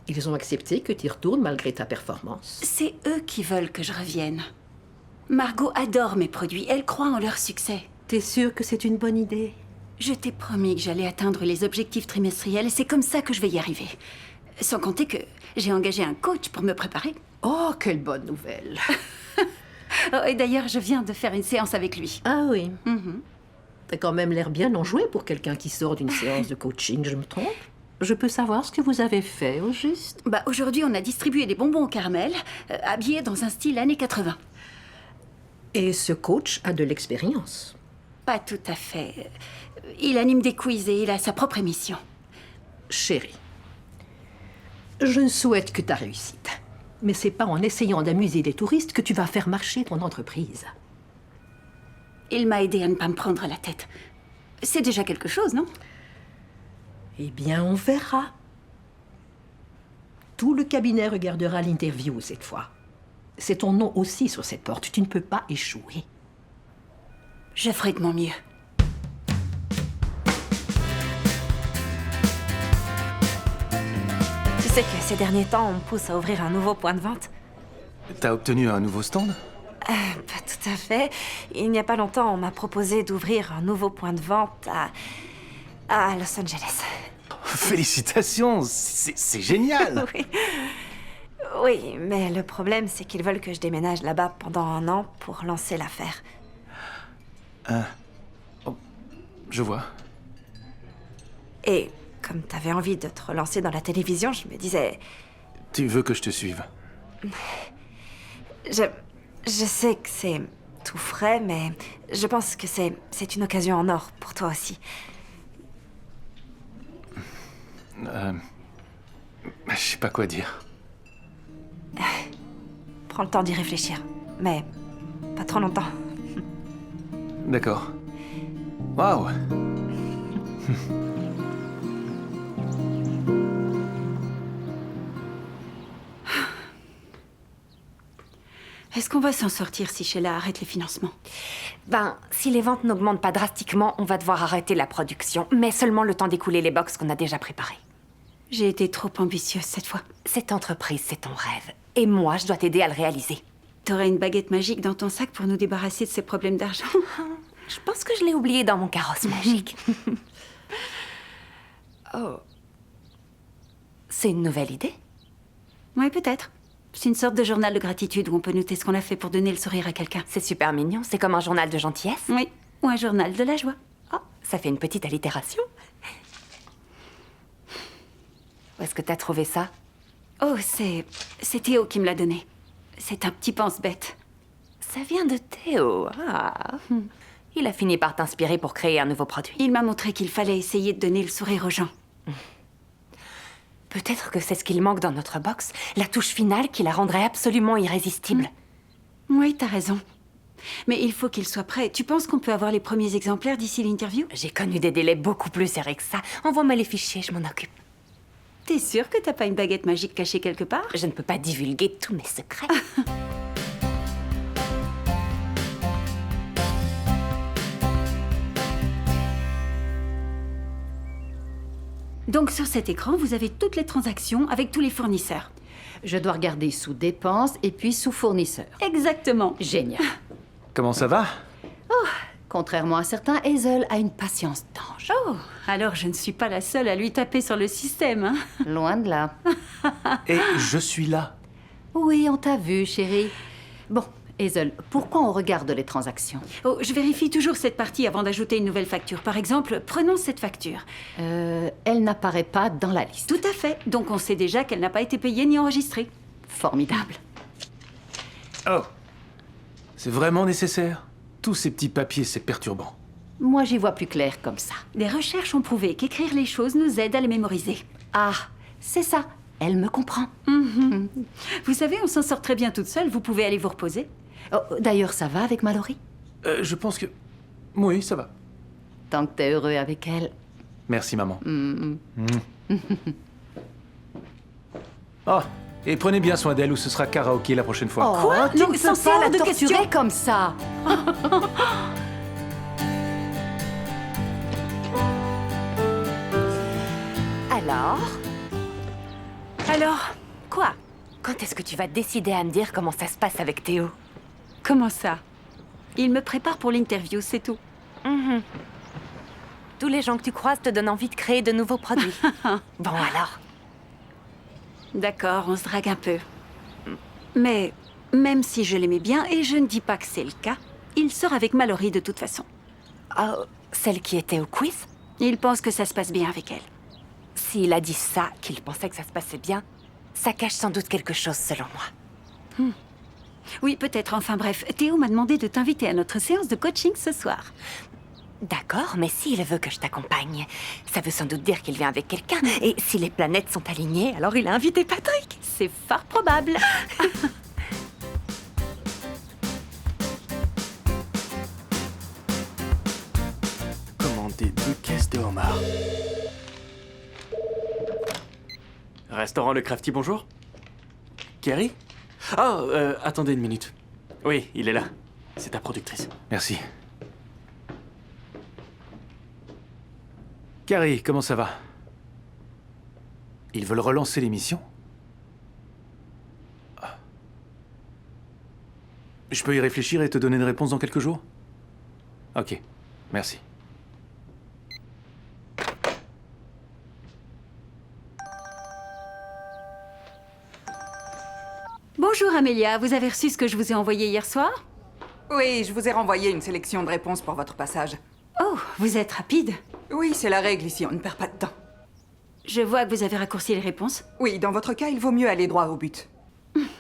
Ils ont accepté que tu y retournes malgré ta performance. C'est eux qui veulent que je revienne. Margot adore mes produits, elle croit en leur succès. T'es sûre que c'est une bonne idée? Je t'ai promis que j'allais atteindre les objectifs trimestriels et c'est comme ça que je vais y arriver. Sans compter que j'ai engagé un coach pour me préparer. Oh, quelle bonne nouvelle! Oh, et d'ailleurs, je viens de faire une séance avec lui. Ah oui. Mhm. T'as quand même l'air bien enjoué pour quelqu'un qui sort d'une séance de coaching, je me trompe? Je peux savoir ce que vous avez fait, au juste? Bah, aujourd'hui, on a distribué des bonbons au caramel, habillés dans un style années 80. Et ce coach a de l'expérience. Pas tout à fait. Il anime des quiz et il a sa propre émission. Chérie, je ne souhaite que ta réussite. Mais c'est pas en essayant d'amuser les touristes que tu vas faire marcher ton entreprise. Il m'a aidé à ne pas me prendre la tête. C'est déjà quelque chose, non? Eh bien, on verra. Tout le cabinet regardera l'interview cette fois. C'est ton nom aussi sur cette porte. Tu ne peux pas échouer. Je ferai de mon mieux. Tu sais que ces derniers temps, on me pousse à ouvrir un nouveau point de vente? T'as obtenu un nouveau stand? Pas tout à fait. Il n'y a pas longtemps, on m'a proposé d'ouvrir un nouveau point de vente à Los Angeles. Félicitations, c'est génial! Oui. Oui, mais le problème, c'est qu'ils veulent que je déménage là-bas pendant 1 an pour lancer l'affaire. Oh, je vois. Et comme t'avais envie de te relancer dans la télévision, je me disais... Tu veux que je te suive? Je sais que c'est tout frais, mais je pense que c'est une occasion en or pour toi aussi. Je sais pas quoi dire. Prends le temps d'y réfléchir, mais pas trop longtemps. D'accord. Waouh! Est-ce qu'on va s'en sortir si Sheila arrête les financements? Ben, si les ventes n'augmentent pas drastiquement, on va devoir arrêter la production, mais seulement le temps d'écouler les box qu'on a déjà préparées. J'ai été trop ambitieuse cette fois. Cette entreprise, c'est ton rêve. Et moi, je dois t'aider à le réaliser. T'aurais une baguette magique dans ton sac pour nous débarrasser de ces problèmes d'argent? Je pense que je l'ai oublié dans mon carrosse magique. Oh. C'est une nouvelle idée? Oui, peut-être. C'est une sorte de journal de gratitude où on peut noter ce qu'on a fait pour donner le sourire à quelqu'un. C'est super mignon. C'est comme un journal de gentillesse? Oui, ou un journal de la joie. Oh, ça fait une petite allitération. Où est-ce que t'as trouvé ça? Oh, c'est Théo qui me l'a donné. C'est un petit pense-bête. Ça vient de Théo. Ah. Il a fini par t'inspirer pour créer un nouveau produit. Il m'a montré qu'il fallait essayer de donner le sourire aux gens. Peut-être que c'est ce qu'il manque dans notre box, la touche finale qui la rendrait absolument irrésistible. Oui, t'as raison. Mais il faut qu'il soit prêt. Tu penses qu'on peut avoir les premiers exemplaires d'ici l'interview? J'ai connu des délais beaucoup plus serrés que ça. Envoie-moi les fichiers, je m'en occupe. T'es sûre que t'as pas une baguette magique cachée quelque part? Je ne peux pas divulguer tous mes secrets. Donc sur cet écran, vous avez toutes les transactions avec tous les fournisseurs. Je dois regarder sous dépenses et puis sous fournisseurs. Exactement. Génial. Comment ça va? Contrairement à certains, Hazel a une patience d'ange. Oh, alors je ne suis pas la seule à lui taper sur le système, hein? Loin de là. Et je suis là. Oui, on t'a vu, chérie. Bon, Hazel, pourquoi on regarde les transactions? Oh, je vérifie toujours cette partie avant d'ajouter une nouvelle facture. Par exemple, prenons cette facture. Elle n'apparaît pas dans la liste. Tout à fait. Donc on sait déjà qu'elle n'a pas été payée ni enregistrée. Formidable. Oh. C'est vraiment nécessaire? Tous ces petits papiers, c'est perturbant. Moi, j'y vois plus clair comme ça. Des recherches ont prouvé qu'écrire les choses nous aide à les mémoriser. Ah, c'est ça. Elle me comprend. Vous savez, on s'en sort très bien toute seule. Vous pouvez aller vous reposer. Oh, d'ailleurs, ça va avec Mallory? Je pense que... Oui, ça va. Tant que t'es heureux avec elle. Merci, maman. Oh, et prenez bien soin d'elle ou ce sera karaoké la prochaine fois. Quoi? Non, Tu sans ne peux pas hors la de torturer question. comme ça. Alors, quoi? Quand est-ce que tu vas décider à me dire comment ça se passe avec Théo? Comment ça? Il me prépare pour l'interview, c'est tout. Tous les gens que tu croises te donnent envie de créer de nouveaux produits. Bon alors. D'accord, on se drague un peu. Mais même si je l'aimais bien, et je ne dis pas que c'est le cas, il sort avec Mallory de toute façon. Oh, celle qui était au quiz? Il pense que ça se passe bien avec elle. S'il a dit ça, qu'il pensait que ça se passait bien, ça cache sans doute quelque chose selon moi. Oui, peut-être. Enfin bref, Théo m'a demandé de t'inviter à notre séance de coaching ce soir. D'accord, mais s'il veut que je t'accompagne, ça veut sans doute dire qu'il vient avec quelqu'un. Et si les planètes sont alignées, alors il a invité Patrick. C'est fort probable. Commander 2 caisses de homard. Restaurant Le Crafty, bonjour. Kerry? Oh, attendez une minute. Oui, il est là. C'est ta productrice. Merci. Carrie, comment ça va? Ils veulent relancer l'émission? Ah. Je peux y réfléchir et te donner une réponse dans quelques jours? Ok, merci. Bonjour Amélia, vous avez reçu ce que je vous ai envoyé hier soir? Oui, je vous ai renvoyé une sélection de réponses pour votre passage. Oh, vous êtes rapide. Oui, c'est la règle ici, on ne perd pas de temps. Je vois que vous avez raccourci les réponses. Oui, dans votre cas, il vaut mieux aller droit au but.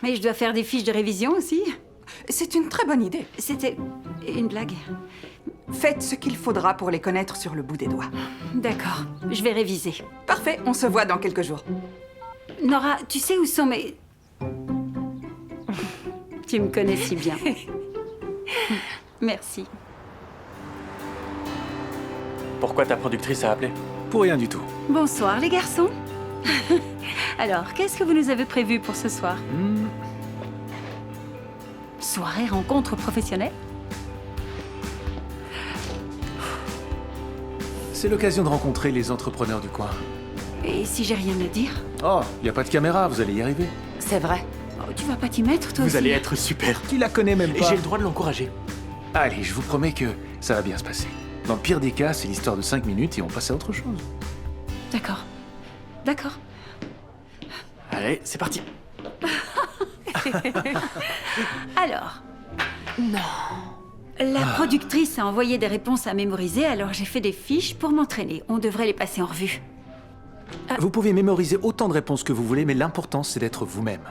Mais je dois faire des fiches de révision aussi. C'est une très bonne idée. C'était une blague. Faites ce qu'il faudra pour les connaître sur le bout des doigts. D'accord, je vais réviser. Parfait, on se voit dans quelques jours. Nora, tu sais où sont mes... Tu me connais si bien. Merci. Pourquoi ta productrice a appelé? Pour rien du tout. Bonsoir les garçons. Alors, qu'est-ce que vous nous avez prévu pour ce soir? Soirée rencontre professionnelle? C'est l'occasion de rencontrer les entrepreneurs du coin. Et si j'ai rien à dire? Oh, il n'y a pas de caméra, vous allez y arriver. C'est vrai. Oh, tu vas pas t'y mettre, toi Vous aussi? allez être super. Tu la connais même Et pas. j'ai le droit de l'encourager. Allez, je vous promets que ça va bien se passer. Dans le pire des cas, c'est l'histoire de 5 minutes et on passe à autre chose. D'accord. D'accord. Allez, c'est parti. Alors. Non. La productrice a envoyé des réponses à mémoriser, alors j'ai fait des fiches pour m'entraîner. On devrait les passer en revue. Vous pouvez mémoriser autant de réponses que vous voulez, mais l'important, c'est d'être vous-même.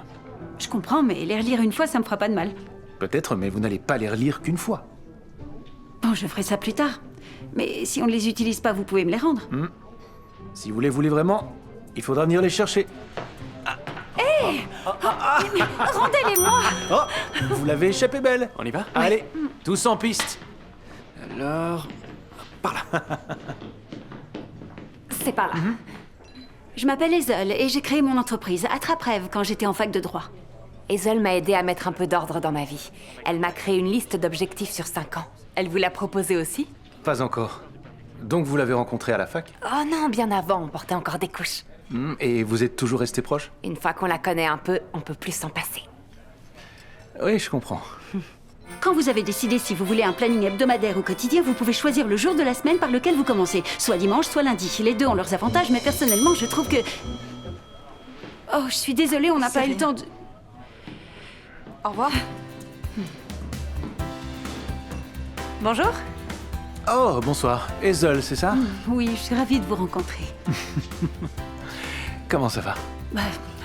Je comprends, mais les relire une fois, ça me fera pas de mal. Peut-être, mais vous n'allez pas les relire qu'une fois. Bon, je ferai ça plus tard. Mais si on ne les utilise pas, vous pouvez me les rendre. Si vous les voulez vraiment, il faudra venir les chercher. Rendez-les-moi! Oh, vous l'avez échappé belle. On y va? Allez, tous en piste. Alors... C'est par là. Je m'appelle Hazel et j'ai créé mon entreprise, Attrape-Rêve, quand j'étais en fac de droit. Hazel m'a aidé à mettre un peu d'ordre dans ma vie. Elle m'a créé une liste d'objectifs sur 5 ans. Elle vous l'a proposé aussi? Pas encore. Donc vous l'avez rencontré à la fac? Oh non, bien avant, on portait encore des couches. Et vous êtes toujours restés proches? Une fois qu'on la connaît un peu, on peut plus s'en passer. Oui, je comprends. Quand vous avez décidé si vous voulez un planning hebdomadaire ou quotidien, vous pouvez choisir le jour de la semaine par lequel vous commencez. Soit dimanche, soit lundi. Les deux ont leurs avantages, mais personnellement, je trouve que... Oh, je suis désolée, on n'a pas eu le temps de... Au revoir. Bonjour. Oh, bonsoir. Hazel, c'est ça? Oui, je suis ravie de vous rencontrer. Comment ça va?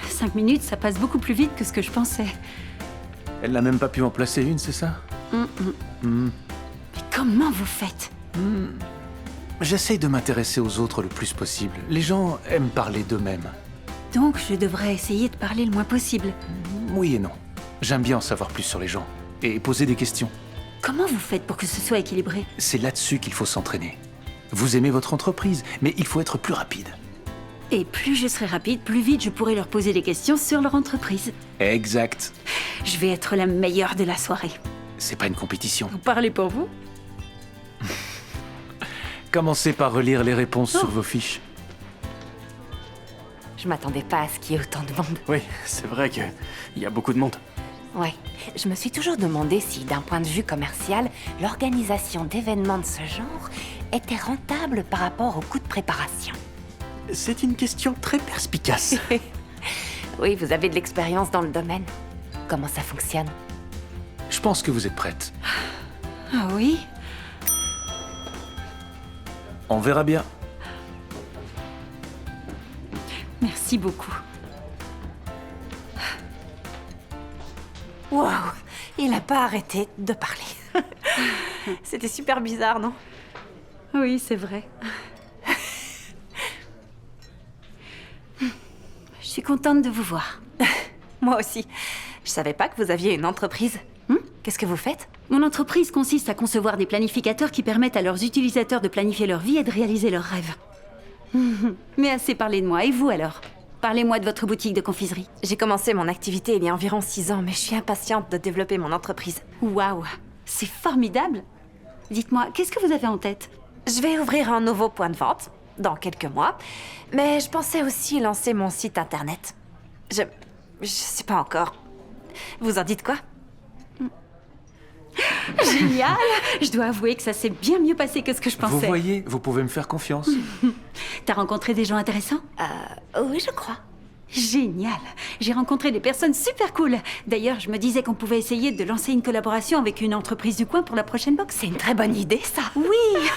5 minutes, ça passe beaucoup plus vite que ce que je pensais. Elle n'a même pas pu en placer une, c'est ça? Mais comment vous faites? J'essaye de m'intéresser aux autres le plus possible. Les gens aiment parler d'eux-mêmes. Donc, je devrais essayer de parler le moins possible. Oui et non. J'aime bien en savoir plus sur les gens et poser des questions. Comment vous faites pour que ce soit équilibré? C'est là-dessus qu'il faut s'entraîner. Vous aimez votre entreprise, mais il faut être plus rapide. Et plus je serai rapide, plus vite je pourrai leur poser des questions sur leur entreprise. Exact. Je vais être la meilleure de la soirée. C'est pas une compétition. Vous parlez pour vous? Commencez par relire les réponses sur vos fiches. Je m'attendais pas à ce qu'il y ait autant de monde. Oui, c'est vrai qu'il y a beaucoup de monde. Ouais, je me suis toujours demandé si, d'un point de vue commercial, l'organisation d'événements de ce genre était rentable par rapport au coût de préparation. C'est une question très perspicace. Oui, vous avez de l'expérience dans le domaine. Comment ça fonctionne? Je pense que vous êtes prête. Ah oui? On verra bien. Merci beaucoup. Waouh, il n'a pas arrêté de parler. C'était super bizarre, non? Oui, c'est vrai. Je suis contente de vous voir. Moi aussi. Je savais pas que vous aviez une entreprise. Qu'est-ce que vous faites? Mon entreprise consiste à concevoir des planificateurs qui permettent à leurs utilisateurs de planifier leur vie et de réaliser leurs rêves. Mais assez parlé de moi. Et vous alors? Parlez-moi de votre boutique de confiserie. J'ai commencé mon activité il y a environ 6 ans, mais je suis impatiente de développer mon entreprise. Waouh, c'est formidable. Dites-moi, qu'est-ce que vous avez en tête? Je vais ouvrir un nouveau point de vente dans quelques mois, mais je pensais aussi lancer mon site internet. Je sais pas encore. Vous en dites quoi? Génial! Je dois avouer que ça s'est bien mieux passé que ce que je pensais. Vous voyez, vous pouvez me faire confiance. T'as rencontré des gens intéressants? Oui, je crois. Génial! J'ai rencontré des personnes super cool. D'ailleurs, je me disais qu'on pouvait essayer de lancer une collaboration avec une entreprise du coin pour la prochaine box. C'est une très bonne idée, ça. Oui!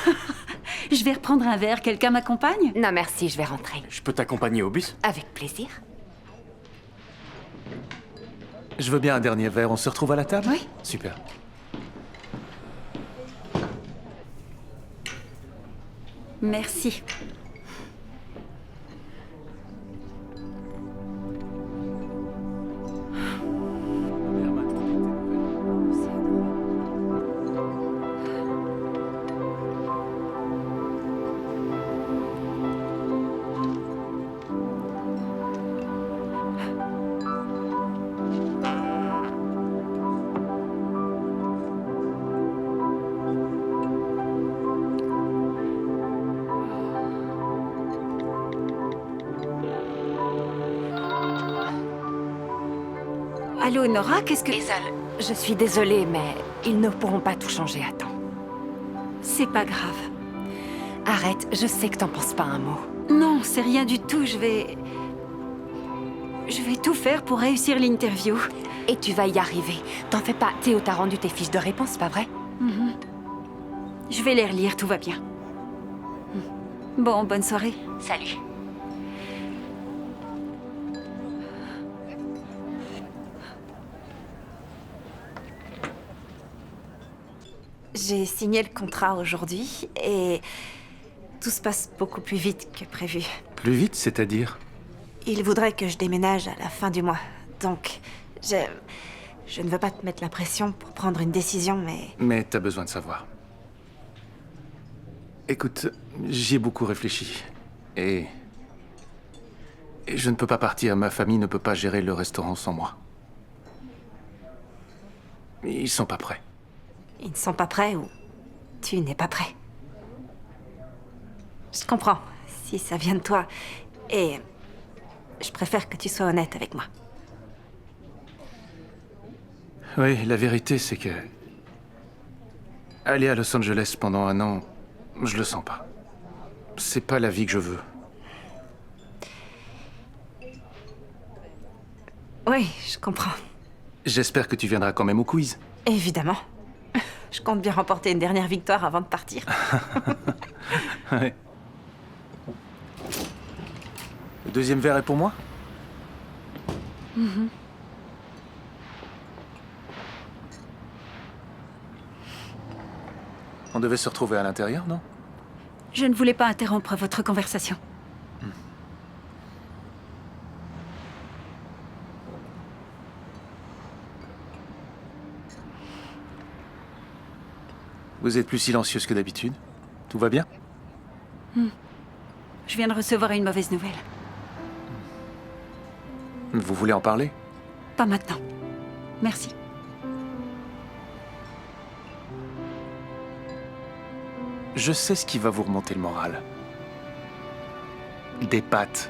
Je vais reprendre un verre. Quelqu'un m'accompagne? Non, merci, je vais rentrer. Je peux t'accompagner au bus? Avec plaisir. Je veux bien un dernier verre. On se retrouve à la table? Oui. Super. Merci. Allô, Nora, qu'est-ce que... Hazel, je suis désolée, mais ils ne pourront pas tout changer à temps. C'est pas grave. Arrête, je sais que t'en penses pas un mot. Non, c'est rien du tout, je vais tout faire pour réussir l'interview. Et tu vas y arriver. T'en fais pas, Théo t'a rendu tes fiches de réponse, pas vrai? Je vais les relire, tout va bien. Bon, bonne soirée. Salut. J'ai signé le contrat aujourd'hui et tout se passe beaucoup plus vite que prévu. Plus vite, c'est-à-dire? Il voudrait que je déménage à la fin du mois. Donc, je ne veux pas te mettre la pression pour prendre une décision, mais... Mais t'as besoin de savoir. Écoute, j'y ai beaucoup réfléchi. Et je ne peux pas partir. Ma famille ne peut pas gérer le restaurant sans moi. Ils sont pas prêts. Ils ne sont pas prêts ou tu n'es pas prêt. Je comprends, si ça vient de toi. Et je préfère que tu sois honnête avec moi. Oui, la vérité, c'est que... aller à Los Angeles pendant 1 an, je le sens pas. C'est pas la vie que je veux. Oui, je comprends. J'espère que tu viendras quand même au quiz. Évidemment. Je compte bien remporter une dernière victoire avant de partir. Ouais. Le 2e verre est pour moi? On devait se retrouver à l'intérieur, non? Je ne voulais pas interrompre votre conversation. Vous êtes plus silencieuse que d'habitude. Tout va bien? Je viens de recevoir une mauvaise nouvelle. Vous voulez en parler? Pas maintenant. Merci. Je sais ce qui va vous remonter le moral. Des pâtes.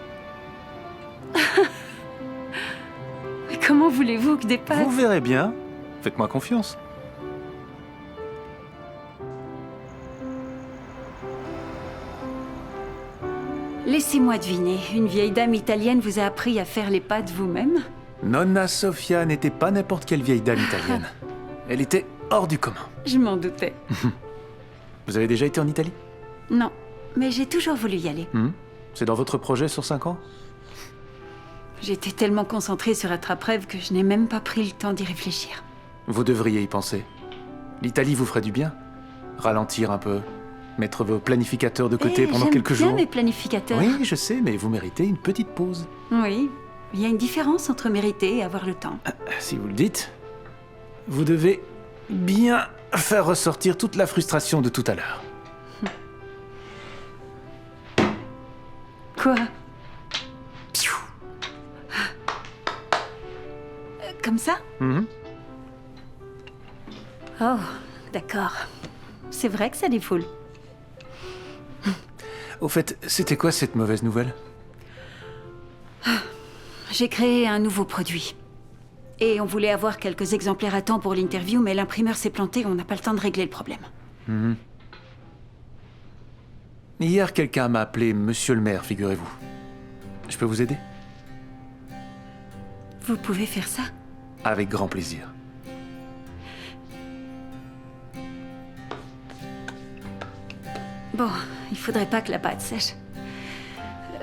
Mais comment voulez-vous que des pâtes... Vous verrez bien. Faites-moi confiance. Laissez-moi deviner, une vieille dame italienne vous a appris à faire les pâtes vous-même? Nonna Sofia n'était pas n'importe quelle vieille dame italienne. Elle était hors du commun. Je m'en doutais. Vous avez déjà été en Italie? Non, mais j'ai toujours voulu y aller. C'est dans votre projet sur 5 ans? J'étais tellement concentrée sur Attrape-Rêve que je n'ai même pas pris le temps d'y réfléchir. Vous devriez y penser. L'Italie vous ferait du bien. Ralentir un peu. Mettre vos planificateurs de côté pendant quelques jours. J'aime bien mes planificateurs. Oui, je sais, mais vous méritez une petite pause. Oui, il y a une différence entre mériter et avoir le temps. Si vous le dites, vous devez bien faire ressortir toute la frustration de tout à l'heure. Quoi? Comme ça? Oh, d'accord. C'est vrai que ça défoule. Au fait, c'était quoi cette mauvaise nouvelle? J'ai créé un nouveau produit. Et on voulait avoir quelques exemplaires à temps pour l'interview, mais l'imprimeur s'est planté, on n'a pas le temps de régler le problème. Hier, quelqu'un m'a appelé Monsieur le maire, figurez-vous. Je peux vous aider? Vous pouvez faire ça? Avec grand plaisir. Bon, il faudrait pas que la pâte sèche.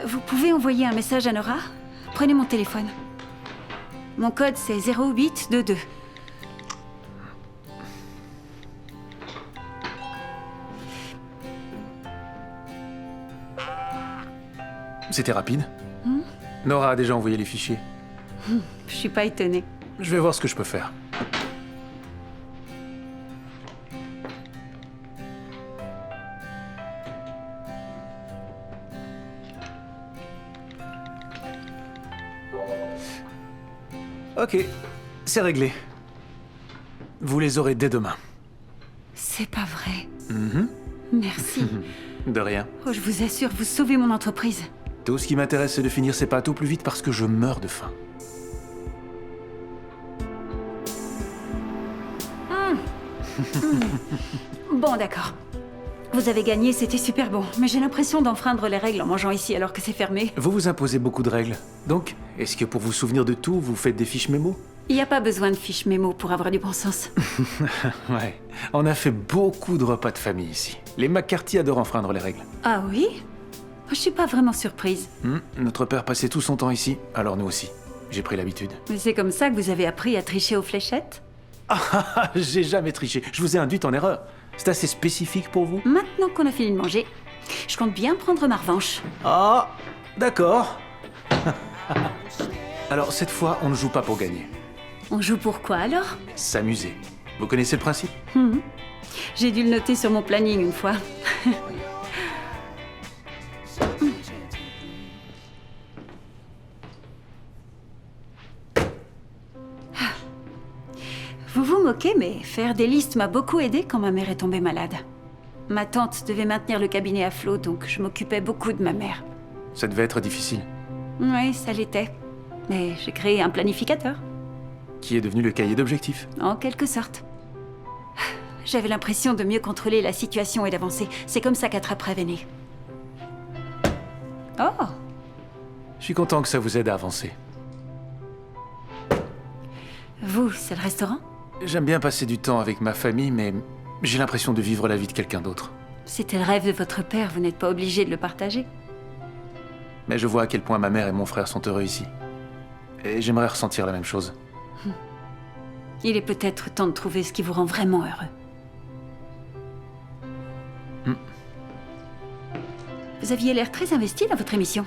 Vous pouvez envoyer un message à Nora? Prenez mon téléphone. Mon code, c'est 0822. C'était rapide. Nora a déjà envoyé les fichiers. Je suis pas étonnée. Je vais voir ce que je peux faire. Ok, c'est réglé. Vous les aurez dès demain. C'est pas vrai. Merci. De rien. Oh, je vous assure, vous sauvez mon entreprise. Tout ce qui m'intéresse, c'est de finir ces pâtes au plus vite parce que je meurs de faim. Bon, d'accord. Vous avez gagné, c'était super bon. Mais j'ai l'impression d'enfreindre les règles en mangeant ici alors que c'est fermé. Vous vous imposez beaucoup de règles. Donc, est-ce que pour vous souvenir de tout, vous faites des fiches mémo? Il n'y a pas besoin de fiches mémo pour avoir du bon sens. Ouais. On a fait beaucoup de repas de famille ici. Les McCarthy adorent enfreindre les règles. Ah oui? Je suis pas vraiment surprise. Notre père passait tout son temps ici, alors nous aussi. J'ai pris l'habitude. Mais c'est comme ça que vous avez appris à tricher aux fléchettes? J'ai jamais triché. Je vous ai induite en erreur. C'est assez spécifique pour vous? Maintenant qu'on a fini de manger, je compte bien prendre ma revanche. Ah, d'accord. Alors, cette fois, on ne joue pas pour gagner. On joue pour quoi alors? S'amuser. Vous connaissez le principe? J'ai dû le noter sur mon planning une fois. Vous vous moquez, mais faire des listes m'a beaucoup aidé quand ma mère est tombée malade. Ma tante devait maintenir le cabinet à flot, donc je m'occupais beaucoup de ma mère. Ça devait être difficile. Oui, ça l'était. Mais j'ai créé un planificateur, Qui est devenu le cahier d'objectifs. en quelque sorte. J'avais l'impression de mieux contrôler la situation et d'avancer. C'est comme ça qu'Attrape-Rêve est né. Oh! Je suis content que ça vous aide à avancer. Vous, c'est le restaurant? J'aime bien passer du temps avec ma famille, mais j'ai l'impression de vivre la vie de quelqu'un d'autre. C'était le rêve de votre père, vous n'êtes pas obligé de le partager. Mais je vois à quel point ma mère et mon frère sont heureux ici. Et j'aimerais ressentir la même chose. Il est peut-être temps de trouver ce qui vous rend vraiment heureux. Vous aviez l'air très investi dans votre émission.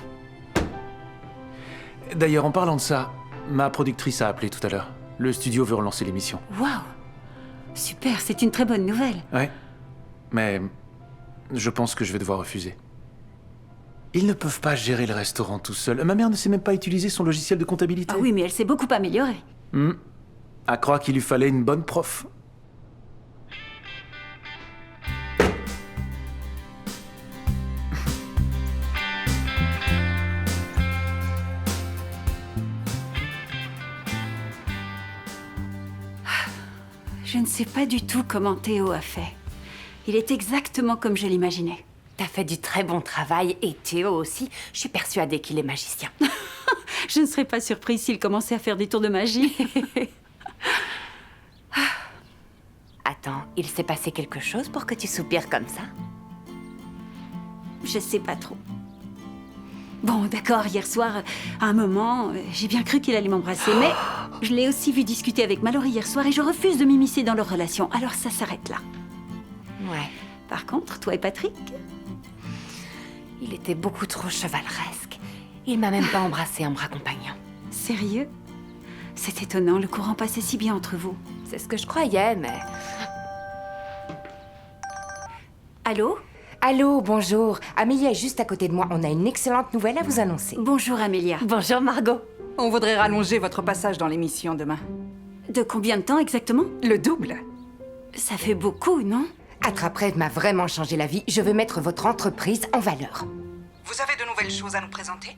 D'ailleurs, en parlant de ça, ma productrice a appelé tout à l'heure. Le studio veut relancer l'émission. Waouh! Super, c'est une très bonne nouvelle. Ouais. Mais je pense que je vais devoir refuser. Ils ne peuvent pas gérer le restaurant tout seuls. Ma mère ne sait même pas utiliser son logiciel de comptabilité. Ah oui, mais elle s'est beaucoup améliorée. À croire qu'il lui fallait une bonne prof. Je ne sais pas du tout comment Théo a fait. Il est exactement comme je l'imaginais. T'as fait du très bon travail et Théo aussi. Je suis persuadée qu'il est magicien. Je ne serais pas surprise s'il commençait à faire des tours de magie. Attends, il s'est passé quelque chose pour que tu soupires comme ça? Je sais pas trop. Bon, d'accord, hier soir, à un moment, j'ai bien cru qu'il allait m'embrasser, mais je l'ai aussi vu discuter avec Mallory hier soir et je refuse de m'immiscer dans leur relation, alors ça s'arrête là. Ouais. Par contre, toi et Patrick? Il était beaucoup trop chevaleresque. Il m'a même pas embrassé en me raccompagnant. Sérieux? C'est étonnant, le courant passait si bien entre vous. C'est ce que je croyais, mais... Allô? Allô, bonjour. Amélia est juste à côté de moi. On a une excellente nouvelle à vous annoncer. Bonjour Amélia. Bonjour Margot. On voudrait rallonger votre passage dans l'émission demain. De combien de temps exactement? Le double. Ça fait beaucoup, non? Attrape-Rêve m'a vraiment changé la vie. Je veux mettre votre entreprise en valeur. Vous avez de nouvelles choses à nous présenter?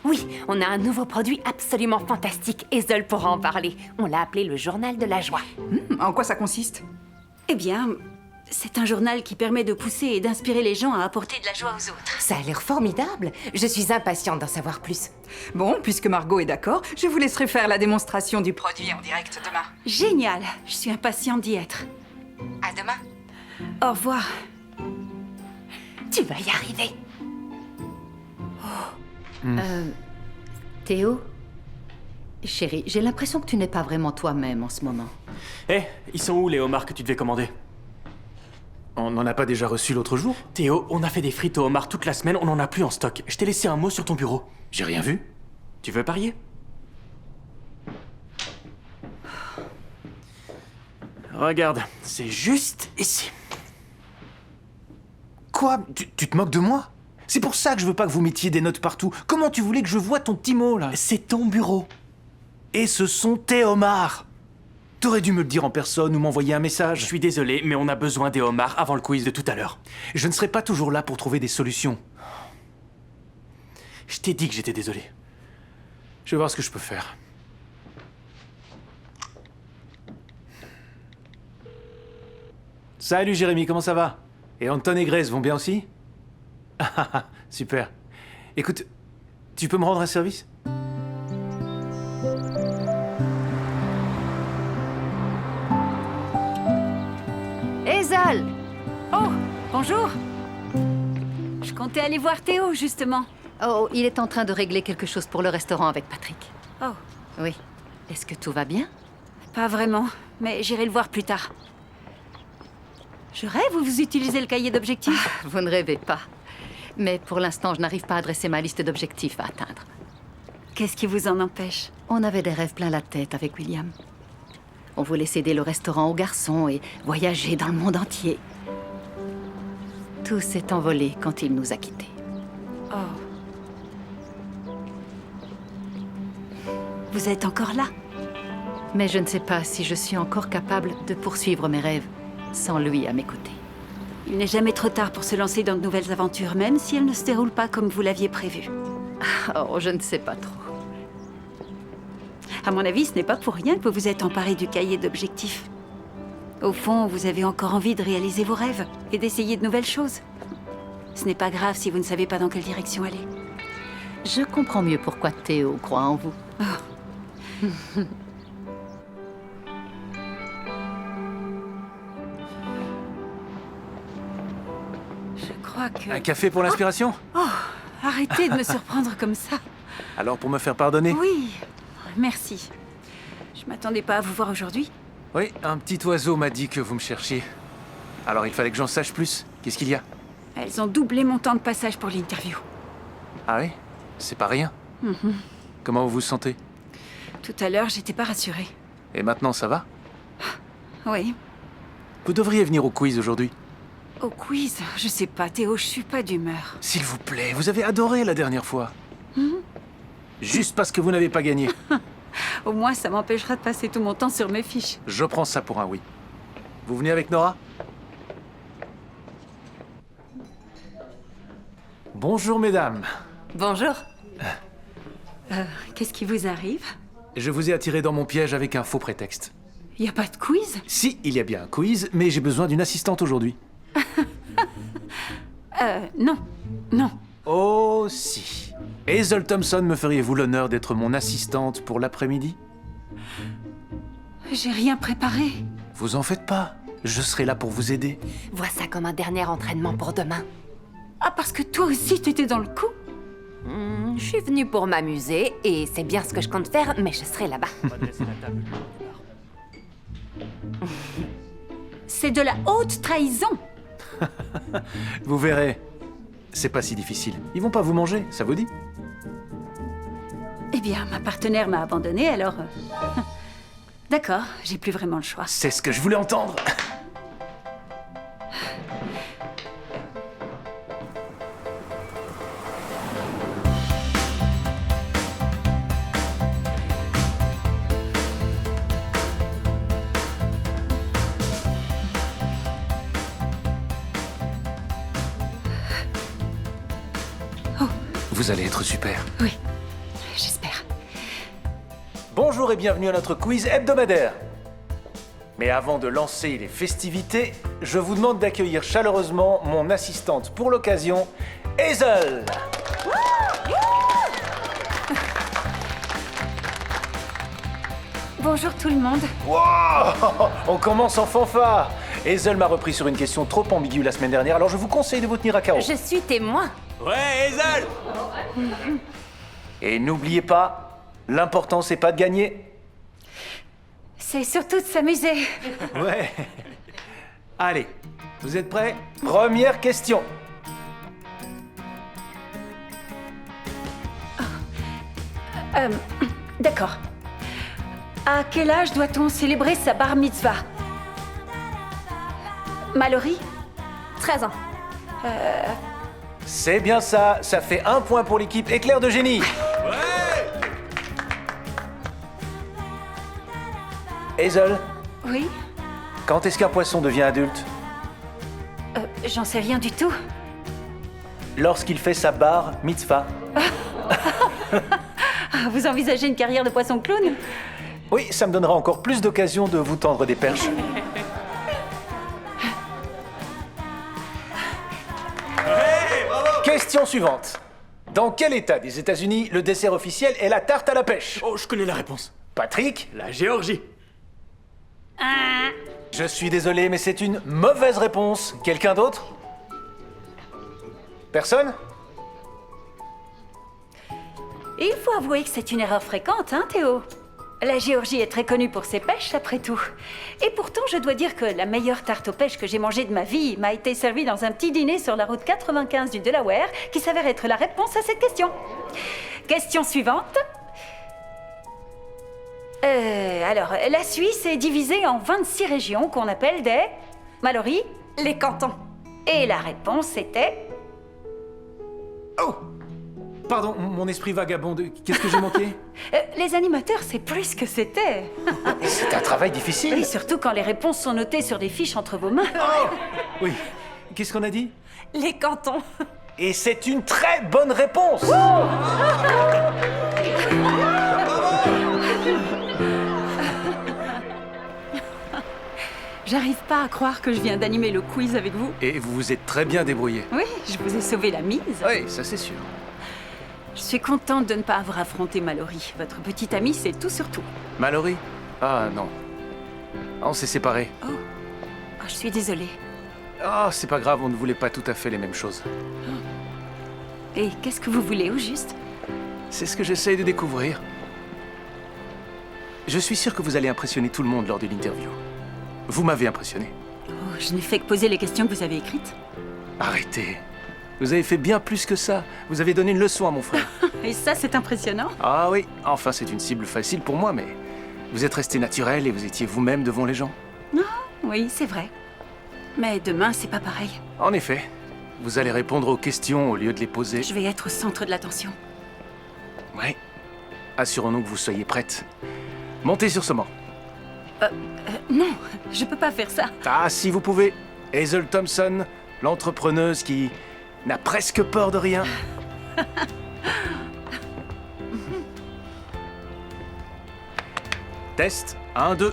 Oui, on a un nouveau produit absolument fantastique. Hazel pourra en parler. On l'a appelé le Journal de la Joie. En quoi ça consiste? Eh bien, c'est un journal qui permet de pousser et d'inspirer les gens à apporter de la joie aux autres. Ça a l'air formidable. Je suis impatiente d'en savoir plus. Bon, puisque Margot est d'accord, je vous laisserai faire la démonstration du produit en direct demain. Génial! Je suis impatiente d'y être. À demain. Au revoir. Tu vas y arriver. Théo? Chérie, j'ai l'impression que tu n'es pas vraiment toi-même en ce moment. Hé, ils sont où les homards que tu devais commander? On n'en a pas déjà reçu l'autre jour? Théo, on a fait des frites au homard toute la semaine, on n'en a plus en stock. Je t'ai laissé un mot sur ton bureau. J'ai rien vu. Tu veux parier? Regarde, c'est juste ici. Quoi? Tu te moques de moi? C'est pour ça que je veux pas que vous mettiez des notes partout. Comment tu voulais que je voie ton petit mot, là? C'est ton bureau. Et ce sont tes homards. T'aurais dû me le dire en personne ou m'envoyer un message. Je suis désolé, mais on a besoin des homards avant le quiz de tout à l'heure. Je ne serai pas toujours là pour trouver des solutions. Je t'ai dit que j'étais désolé. Je vais voir ce que je peux faire. Salut Jérémy, comment ça va? Et Anton et Grace vont bien aussi? Super. Écoute, tu peux me rendre un service? Hazel! Oh, bonjour! Je comptais aller voir Théo, justement. Oh, il est en train de régler quelque chose pour le restaurant avec Patrick. Oh, Oui. Est-ce que tout va bien? pas vraiment, mais j'irai le voir plus tard. Je rêve ou vous utilisez le cahier d'objectifs? Vous ne rêvez pas. Mais pour l'instant, je n'arrive pas à dresser ma liste d'objectifs à atteindre. Qu'est-ce qui vous en empêche? On avait des rêves plein la tête avec William. On voulait céder le restaurant aux garçons et voyager dans le monde entier. Tout s'est envolé quand il nous a quittés. Oh. Vous êtes encore là? Mais je ne sais pas si je suis encore capable de poursuivre mes rêves sans lui à mes côtés. Il n'est jamais trop tard pour se lancer dans de nouvelles aventures, même si elles ne se déroulent pas comme vous l'aviez prévu. Oh, je ne sais pas trop. À mon avis, ce n'est pas pour rien que vous vous êtes emparé du cahier d'objectifs. Au fond, vous avez encore envie de réaliser vos rêves et d'essayer de nouvelles choses. Ce n'est pas grave si vous ne savez pas dans quelle direction aller. Je comprends mieux pourquoi Théo croit en vous. Je crois que... Un café pour l'inspiration? Arrêtez de me surprendre comme ça. Alors pour me faire pardonner? Oui, merci. Je m'attendais pas à vous voir aujourd'hui. Oui, un petit oiseau m'a dit que vous me cherchiez. Alors il fallait que j'en sache plus. Qu'est-ce qu'il y a? Elles ont doublé mon temps de passage pour l'interview. Ah oui? C'est pas rien. Comment vous vous sentez? Tout à l'heure, j'étais pas rassurée. Et maintenant ça va? Oui. Vous devriez venir au quiz aujourd'hui. Au quiz, je sais pas, Théo, je suis pas d'humeur. S'il vous plaît, vous avez adoré la dernière fois. Juste parce que vous n'avez pas gagné. Au moins, ça m'empêchera de passer tout mon temps sur mes fiches. Je prends ça pour un oui. Vous venez avec Nora? Bonjour mesdames. Bonjour. Qu'est-ce qui vous arrive? Je vous ai attiré dans mon piège avec un faux prétexte. Y a pas de quiz? Si, il y a bien un quiz, mais j'ai besoin d'une assistante aujourd'hui. Non. Non. Oh si. Hazel Thompson, me feriez-vous l'honneur d'être mon assistante pour l'après-midi? J'ai rien préparé. Vous en faites pas. Je serai là pour vous aider. Vois ça comme un dernier entraînement pour demain. Ah, parce que toi aussi, t'étais dans le coup? Je suis venue pour m'amuser et c'est bien ce que je compte faire, mais je serai là-bas. C'est de la haute trahison. Vous verrez. C'est pas si difficile. Ils vont pas vous manger, ça vous dit? Eh bien, ma partenaire m'a abandonnée, alors... D'accord, j'ai plus vraiment le choix. C'est ce que je voulais entendre. Vous allez être super. Oui, j'espère. Bonjour et bienvenue à notre quiz hebdomadaire. Mais avant de lancer les festivités, je vous demande d'accueillir chaleureusement mon assistante pour l'occasion, Hazel. Bonjour tout le monde. Wow, on commence en fanfare. Hazel m'a repris sur une question trop ambiguë la semaine dernière, alors je vous conseille de vous tenir à carreau. Je suis témoin. Ouais, Hazel! Et n'oubliez pas, l'important c'est pas de gagner. C'est surtout de s'amuser. Ouais. Allez, vous êtes prêts? Première question. D'accord. À quel âge doit-on célébrer sa bar mitzvah? Mallory? 13 ans. C'est bien ça, ça fait 1 point pour l'équipe Éclair de génie. Hazel, Oui? quand est-ce qu'un poisson devient adulte? J'en sais rien du tout. Lorsqu'il fait sa bar mitzvah. Ah, vous envisagez une carrière de poisson clown? Oui, ça me donnera encore plus d'occasions de vous tendre des perches. Question suivante. Dans quel état des États-Unis le dessert officiel est la tarte à la pêche? Oh, je connais la réponse. Patrick? La Géorgie. Je suis désolé, mais c'est une mauvaise réponse. Quelqu'un d'autre? Personne? Il faut avouer que c'est une erreur fréquente, hein, Théo? La Géorgie est très connue pour ses pêches, après tout. Et pourtant, je dois dire que la meilleure tarte aux pêches que j'ai mangée de ma vie m'a été servie dans un petit dîner sur la route 95 du Delaware, qui s'avère être la réponse à cette question. Question suivante. Alors, la Suisse est divisée en 26 régions qu'on appelle des... Mallory? Les cantons. Et la réponse était... Oh! Pardon, mon esprit vagabonde. Qu'est-ce que j'ai manqué? Les animateurs, c'est plus que c'était. C'est un travail difficile. Et surtout quand les réponses sont notées sur des fiches entre vos mains. Oui. Qu'est-ce qu'on a dit? Les cantons. Et c'est une très bonne réponse. J'arrive pas à croire que je viens d'animer le quiz avec vous. Et vous vous êtes très bien débrouillé. Oui, je vous ai sauvé la mise. Oui, ça c'est sûr. Je suis contente de ne pas avoir affronté Mallory. Votre petite amie, c'est tout sur tout. Mallory? Ah non. On s'est séparés. Oh, je suis désolée. Ah, c'est pas grave, on ne voulait pas tout à fait les mêmes choses. Et qu'est-ce que vous voulez au juste? C'est ce que j'essaye de découvrir. Je suis sûr que vous allez impressionner tout le monde lors de l'interview. Vous m'avez impressionné. Oh, je n'ai fait que poser les questions que vous avez écrites. Arrêtez. Vous avez fait bien plus que ça. Vous avez donné une leçon à mon frère. Et ça, c'est impressionnant. Ah oui, enfin c'est une cible facile pour moi, mais vous êtes resté naturel et vous étiez vous-même devant les gens. Oui, c'est vrai. Mais demain, c'est pas pareil. En effet, vous allez répondre aux questions au lieu de les poser. Je vais être au centre de l'attention. Oui. Assurons-nous que vous soyez prête. Montez sur ce banc. Non, je peux pas faire ça. Ah, si vous pouvez. Hazel Thompson, l'entrepreneuse qui n'a presque peur de rien. Test, 1, 2.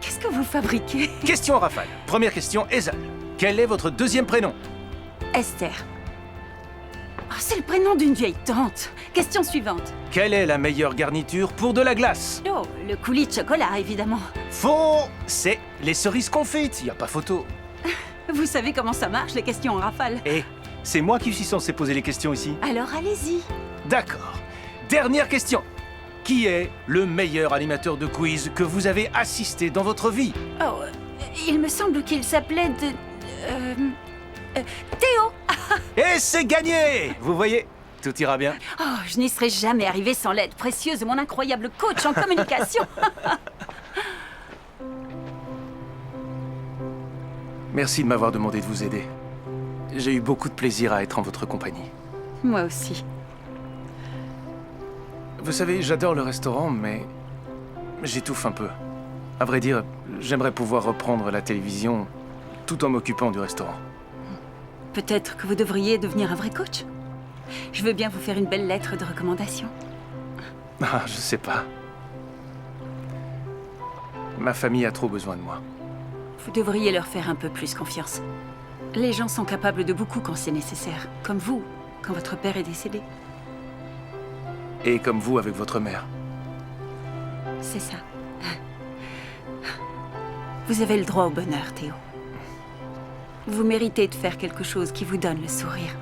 Qu'est-ce que vous fabriquez? Question en rafale. Première question, Hazel. Quel est votre deuxième prénom? Esther. Oh, c'est le prénom d'une vieille tante. Question suivante. Quelle est la meilleure garniture pour de la glace? Oh, le coulis de chocolat, évidemment. Faux! C'est les cerises confites, y a pas photo. Vous savez comment ça marche, les questions en rafale. Et c'est moi qui suis censé poser les questions ici. Alors allez-y. D'accord. Dernière question. Qui est le meilleur animateur de quiz que vous avez assisté dans votre vie? Oh, il me semble qu'il s'appelait Théo. Et c'est gagné! Vous voyez, tout ira bien. Oh, je n'y serais jamais arrivée sans l'aide précieuse de mon incroyable coach en communication. Merci de m'avoir demandé de vous aider. J'ai eu beaucoup de plaisir à être en votre compagnie. Moi aussi. Vous savez, j'adore le restaurant, mais j'étouffe un peu. À vrai dire, j'aimerais pouvoir reprendre la télévision tout en m'occupant du restaurant. Peut-être que vous devriez devenir un vrai coach. Je veux bien vous faire une belle lettre de recommandation. Ah, je sais pas. Ma famille a trop besoin de moi. Vous devriez leur faire un peu plus confiance. Les gens sont capables de beaucoup quand c'est nécessaire. Comme vous, quand votre père est décédé. Et comme vous avec votre mère. C'est ça. Vous avez le droit au bonheur, Théo. Vous méritez de faire quelque chose qui vous donne le sourire.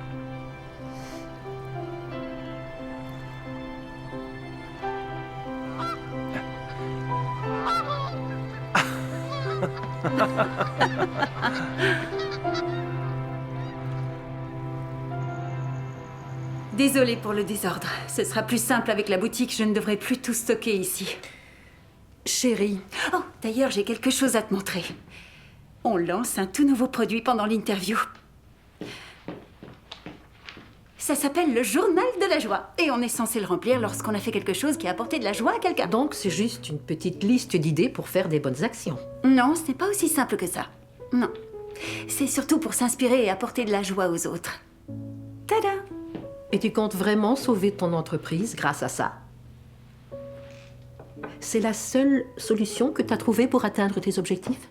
Désolée pour le désordre. Ce sera plus simple avec la boutique, je ne devrai plus tout stocker ici. Chérie. Oh, d'ailleurs, j'ai quelque chose à te montrer. On lance un tout nouveau produit pendant l'interview. Ça s'appelle le journal de la joie. Et on est censé le remplir lorsqu'on a fait quelque chose qui a apporté de la joie à quelqu'un. Donc, c'est juste une petite liste d'idées pour faire des bonnes actions. Non, ce n'est pas aussi simple que ça. Non. C'est surtout pour s'inspirer et apporter de la joie aux autres. Tada! Et tu comptes vraiment sauver ton entreprise grâce à ça? C'est la seule solution que tu as trouvée pour atteindre tes objectifs?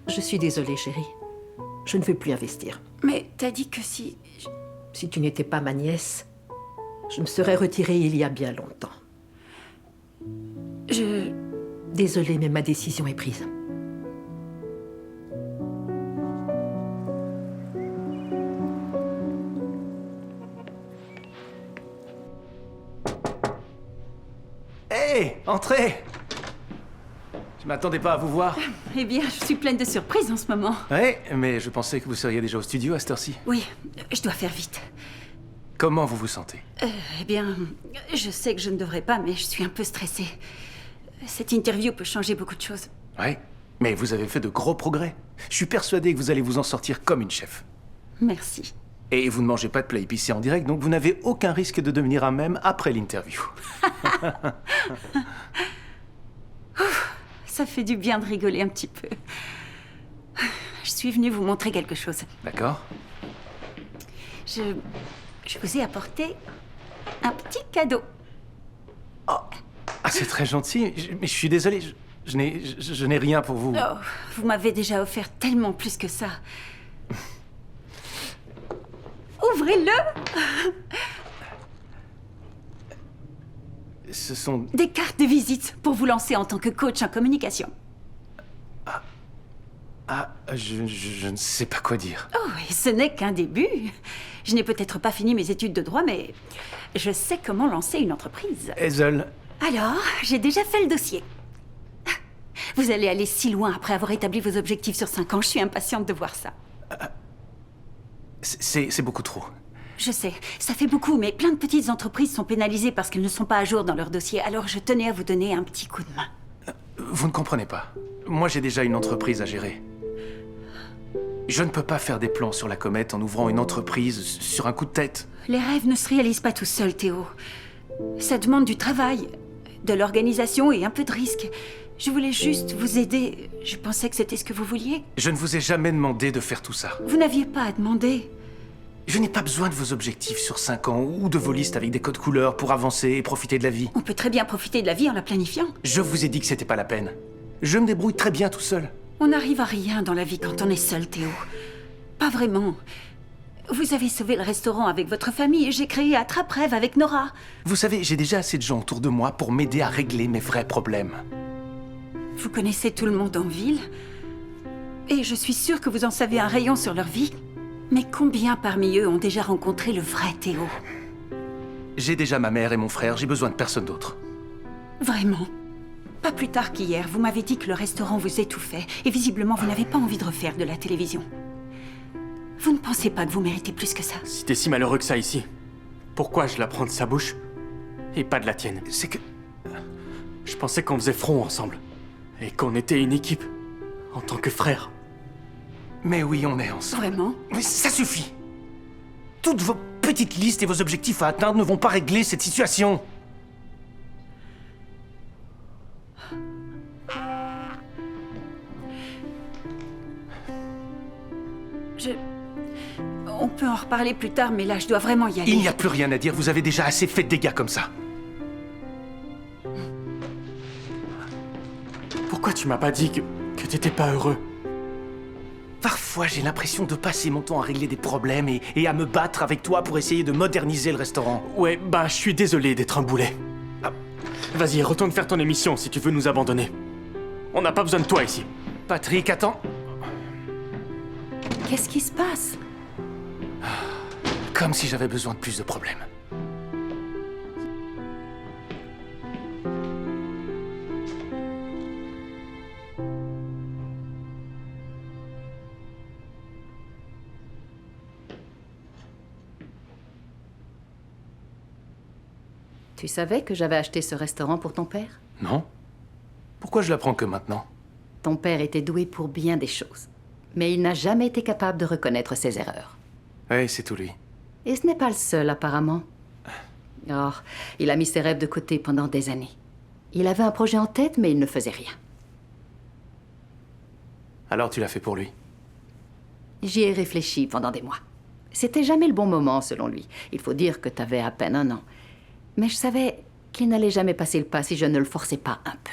Je suis désolée, chérie. Je ne veux plus investir. Mais t'as dit que si... Si tu n'étais pas ma nièce, je me serais retirée il y a bien longtemps. Désolée, mais ma décision est prise. Hé, entrez! Je m'attendais pas à vous voir. Eh bien, je suis pleine de surprises en ce moment. Ouais, mais je pensais que vous seriez déjà au studio à cette heure-ci. Oui, je dois faire vite. Comment vous vous sentez? Eh bien, je sais que je ne devrais pas, mais je suis un peu stressée. Cette interview peut changer beaucoup de choses. Ouais, mais vous avez fait de gros progrès. Je suis persuadé que vous allez vous en sortir comme une chef. Merci. Et vous ne mangez pas de plat épicé en direct, donc vous n'avez aucun risque de devenir un mème après l'interview. Ça fait du bien de rigoler un petit peu. Je suis venue vous montrer quelque chose. D'accord? Je vous ai apporté un petit cadeau. Ah, c'est très gentil, mais je suis désolé, je n'ai rien pour vous. Oh, vous m'avez déjà offert tellement plus que ça. Ouvrez-le! Ce sont... Des cartes de visite pour vous lancer en tant que coach en communication. Je ne sais pas quoi dire. Oh, et ce n'est qu'un début. Je n'ai peut-être pas fini mes études de droit, mais je sais comment lancer une entreprise. Hazel, Alors, j'ai déjà fait le dossier. Vous allez aller si loin après avoir établi vos objectifs sur 5 ans. Je suis impatiente de voir ça. c'est beaucoup trop. Je sais, ça fait beaucoup, mais plein de petites entreprises sont pénalisées parce qu'elles ne sont pas à jour dans leur dossier. Alors je tenais à vous donner un petit coup de main. Vous ne comprenez pas. Moi, j'ai déjà une entreprise à gérer. Je ne peux pas faire des plans sur la comète en ouvrant une entreprise sur un coup de tête. Les rêves ne se réalisent pas tout seuls, Théo. Ça demande du travail, de l'organisation et un peu de risque. Je voulais juste vous aider. Je pensais que c'était ce que vous vouliez. Je ne vous ai jamais demandé de faire tout ça. Vous n'aviez pas à demander. Je n'ai pas besoin de vos objectifs sur 5 ans ou de vos listes avec des codes couleurs pour avancer et profiter de la vie. On peut très bien profiter de la vie en la planifiant. Je vous ai dit que c'était pas la peine. Je me débrouille très bien tout seul. On n'arrive à rien dans la vie quand on est seul, Théo. Pas vraiment. Vous avez sauvé le restaurant avec votre famille et j'ai créé Attrape-Rêve avec Nora. Vous savez, j'ai déjà assez de gens autour de moi pour m'aider à régler mes vrais problèmes. Vous connaissez tout le monde en ville. Et je suis sûre que vous en savez un rayon sur leur vie. Mais combien parmi eux ont déjà rencontré le vrai Théo? J'ai déjà ma mère et mon frère, j'ai besoin de personne d'autre. Vraiment? Pas plus tard qu'hier, vous m'avez dit que le restaurant vous étouffait. Et visiblement, vous n'avez pas envie de refaire de la télévision. Vous ne pensez pas que vous méritez plus que ça? Si t'es si malheureux que ça ici, pourquoi je la prends de sa bouche et pas de la tienne? C'est que... Je pensais qu'on faisait front ensemble. Et qu'on était une équipe. En tant que frères. Mais oui, on est ensemble. Vraiment? Mais ça suffit. Toutes vos petites listes et vos objectifs à atteindre ne vont pas régler cette situation. On peut en reparler plus tard, mais là, je dois vraiment y aller. Il n'y a plus rien à dire, vous avez déjà assez fait de dégâts comme ça. Pourquoi tu m'as pas dit que t'étais pas heureux? Parfois, j'ai l'impression de passer mon temps à régler des problèmes et à me battre avec toi pour essayer de moderniser le restaurant. Ouais, bah, je suis désolé d'être un boulet. Ah. Vas-y, retourne faire ton émission si tu veux nous abandonner. On n'a pas besoin de toi ici. Patrick, attends. Qu'est-ce qui se passe? Comme si j'avais besoin de plus de problèmes. Tu savais que j'avais acheté ce restaurant pour ton père? Non? Pourquoi je l'apprends que maintenant? Ton père était doué pour bien des choses. Mais il n'a jamais été capable de reconnaître ses erreurs. Oui, c'est tout lui. Et ce n'est pas le seul, apparemment. Oh, il a mis ses rêves de côté pendant des années. Il avait un projet en tête, mais il ne faisait rien. Alors tu l'as fait pour lui? J'y ai réfléchi pendant des mois. C'était jamais le bon moment, selon lui. Il faut dire que t'avais à peine 1 an. Mais je savais qu'il n'allait jamais passer le pas si je ne le forçais pas un peu.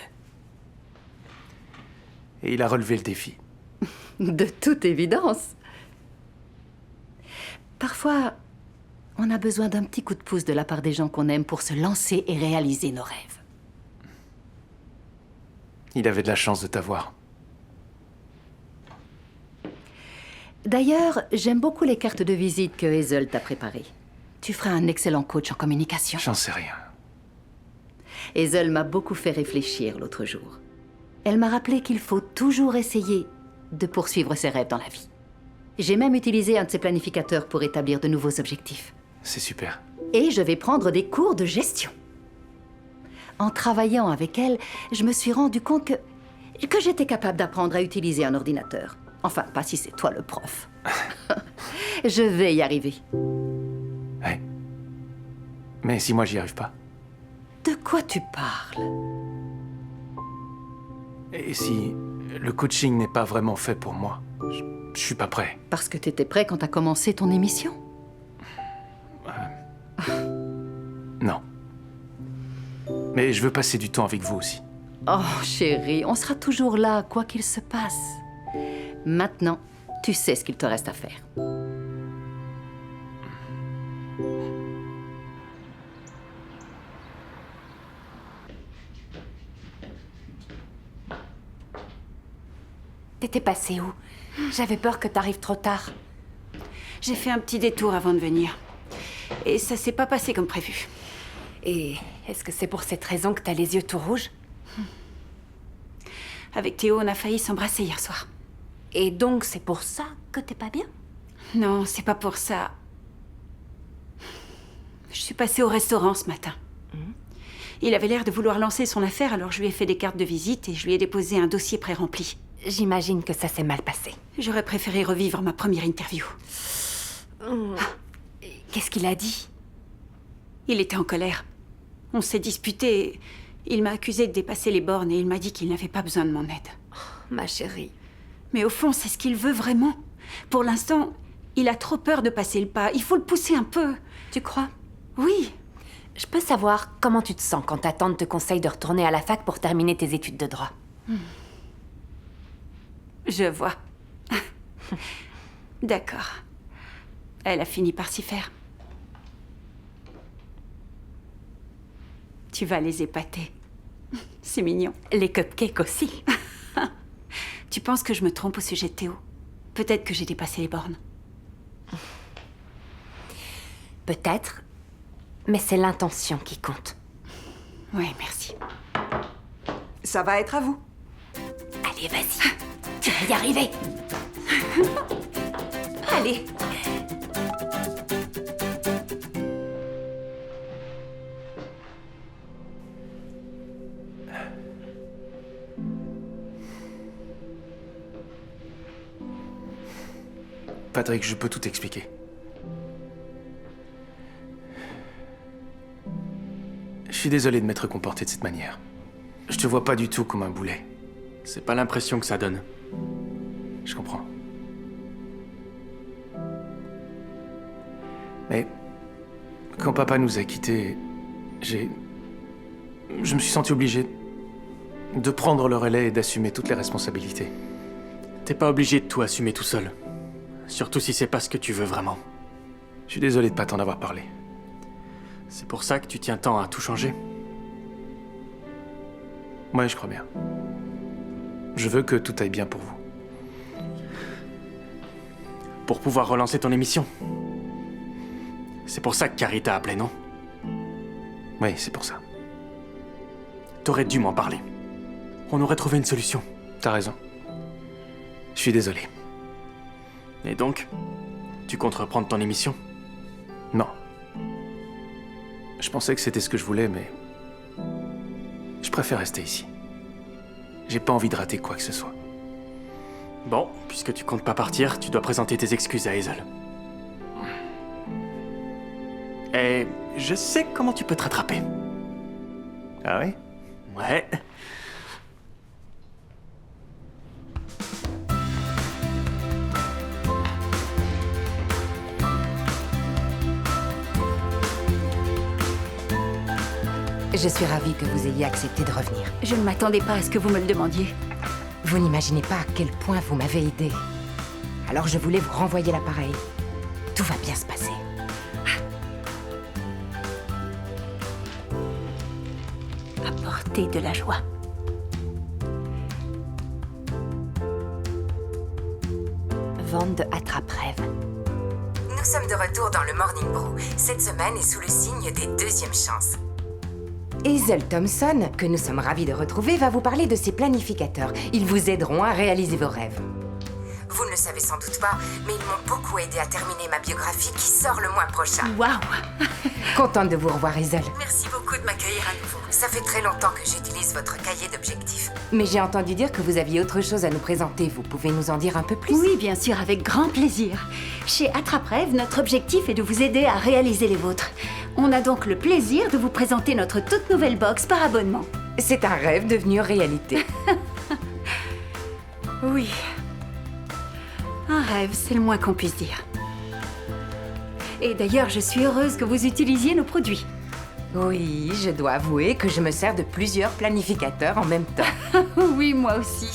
Et il a relevé le défi. De toute évidence. Parfois, on a besoin d'un petit coup de pouce de la part des gens qu'on aime pour se lancer et réaliser nos rêves. Il avait de la chance de t'avoir. D'ailleurs, j'aime beaucoup les cartes de visite que Hazel t'a préparées. Tu feras un excellent coach en communication. J'en sais rien. Hazel m'a beaucoup fait réfléchir l'autre jour. Elle m'a rappelé qu'il faut toujours essayer de poursuivre ses rêves dans la vie. J'ai même utilisé un de ses planificateurs pour établir de nouveaux objectifs. C'est super. Et je vais prendre des cours de gestion. En travaillant avec elle, je me suis rendu compte que j'étais capable d'apprendre à utiliser un ordinateur. Enfin, pas si c'est toi le prof. Je vais y arriver. Ouais. Mais si moi j'y arrive pas? De quoi tu parles? Et si le coaching n'est pas vraiment fait pour moi? Je suis pas prêt. Parce que t'étais prêt quand t'as commencé ton émission? Non. Mais je veux passer du temps avec vous aussi. Oh, chérie, on sera toujours là, quoi qu'il se passe. Maintenant, tu sais ce qu'il te reste à faire. T'étais passé où? J'avais peur que t'arrives trop tard. J'ai fait un petit détour avant de venir. Et ça s'est pas passé comme prévu. Et est-ce que c'est pour cette raison que t'as les yeux tout rouges? Avec Théo, on a failli s'embrasser hier soir. Et donc c'est pour ça que t'es pas bien? Non, c'est pas pour ça. Je suis passée au restaurant ce matin. Il avait l'air de vouloir lancer son affaire, alors je lui ai fait des cartes de visite et je lui ai déposé un dossier pré-rempli. J'imagine que ça s'est mal passé. J'aurais préféré revivre ma première interview. Qu'est-ce qu'il a dit? Il était en colère. On s'est disputé et il m'a accusé de dépasser les bornes et il m'a dit qu'il n'avait pas besoin de mon aide. Ma chérie. Mais au fond, c'est ce qu'il veut vraiment. Pour l'instant, il a trop peur de passer le pas. Il faut le pousser un peu. Tu crois? Oui. Je peux savoir comment tu te sens quand ta tante te conseille de retourner à la fac pour terminer tes études de droit? Je vois. D'accord. Elle a fini par s'y faire. Tu vas les épater. C'est mignon. Les cupcakes aussi. Tu penses que je me trompe au sujet de Théo? Peut-être que j'ai dépassé les bornes. Peut-être, mais c'est l'intention qui compte. Oui, merci. Ça va être à vous. Allez, vas-y. Tu vas y arriver. Allez. Patrick, je peux tout expliquer. Je suis désolé de m'être comporté de cette manière. Je te vois pas du tout comme un boulet. C'est pas l'impression que ça donne. Je comprends. Mais quand papa nous a quittés, je me suis senti obligé de prendre le relais et d'assumer toutes les responsabilités. T'es pas obligé de tout assumer tout seul. Surtout si c'est pas ce que tu veux vraiment. Je suis désolé de pas t'en avoir parlé. C'est pour ça que tu tiens tant à tout changer? Ouais, je crois bien. Je veux que tout aille bien pour vous. Pour pouvoir relancer ton émission. C'est pour ça que Carrie t'a appelé, non? Oui, c'est pour ça. T'aurais dû m'en parler. On aurait trouvé une solution. T'as raison. Je suis désolé. Et donc, tu comptes reprendre ton émission? Non. Je pensais que c'était ce que je voulais, mais... je préfère rester ici. J'ai pas envie de rater quoi que ce soit. Bon, puisque tu comptes pas partir, tu dois présenter tes excuses à Hazel. Et je sais comment tu peux te rattraper. Ah oui? Ouais. Je suis ravie que vous ayez accepté de revenir. Je ne m'attendais pas à ce que vous me le demandiez. Vous n'imaginez pas à quel point vous m'avez aidé. Alors je voulais vous renvoyer l'appareil. Tout va bien se passer. Apporter de la joie. Vente de attrape-rêve. Nous sommes de retour dans le Morning Brew. Cette semaine est sous le signe des deuxièmes chances. Hazel Thompson, que nous sommes ravis de retrouver, va vous parler de ses planificateurs. Ils vous aideront à réaliser vos rêves. Vous ne le savez sans doute pas, mais ils m'ont beaucoup aidé à terminer ma biographie qui sort le mois prochain. Waouh! Contente de vous revoir, Hazel. Merci beaucoup de m'accueillir à nouveau. Ça fait très longtemps que j'utilise votre cahier d'objectifs. Mais j'ai entendu dire que vous aviez autre chose à nous présenter. Vous pouvez nous en dire un peu plus? Oui, bien sûr, avec grand plaisir. Chez Attrape-Rêve, notre objectif est de vous aider à réaliser les vôtres. On a donc le plaisir de vous présenter notre toute nouvelle box par abonnement. C'est un rêve devenu réalité. Oui. Un rêve, c'est le moins qu'on puisse dire. Et d'ailleurs, je suis heureuse que vous utilisiez nos produits. Oui, je dois avouer que je me sers de plusieurs planificateurs en même temps. Oui, moi aussi.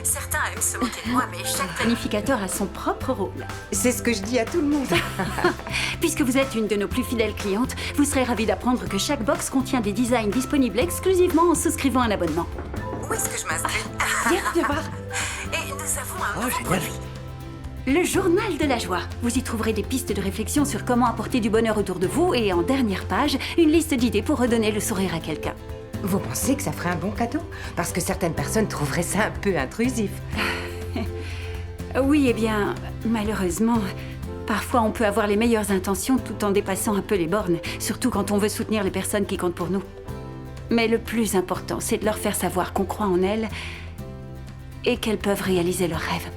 Certains aiment se moquer de moi, mais chaque Planificateur a son propre rôle. C'est ce que je dis à tout le monde. Puisque vous êtes une de nos plus fidèles clientes, vous serez ravie d'apprendre que chaque box contient des designs disponibles exclusivement en souscrivant un abonnement. Où est-ce que je m'inscris? Viens voir. Et nous avons un nouveau génial. produit. Le journal de la joie. Vous y trouverez des pistes de réflexion sur comment apporter du bonheur autour de vous et en dernière page, une liste d'idées pour redonner le sourire à quelqu'un. Vous pensez que ça ferait un bon cadeau? Parce que certaines personnes trouveraient ça un peu intrusif. Oui, eh bien, malheureusement, parfois on peut avoir les meilleures intentions tout en dépassant un peu les bornes, surtout quand on veut soutenir les personnes qui comptent pour nous. Mais le plus important, c'est de leur faire savoir qu'on croit en elles et qu'elles peuvent réaliser leurs rêves.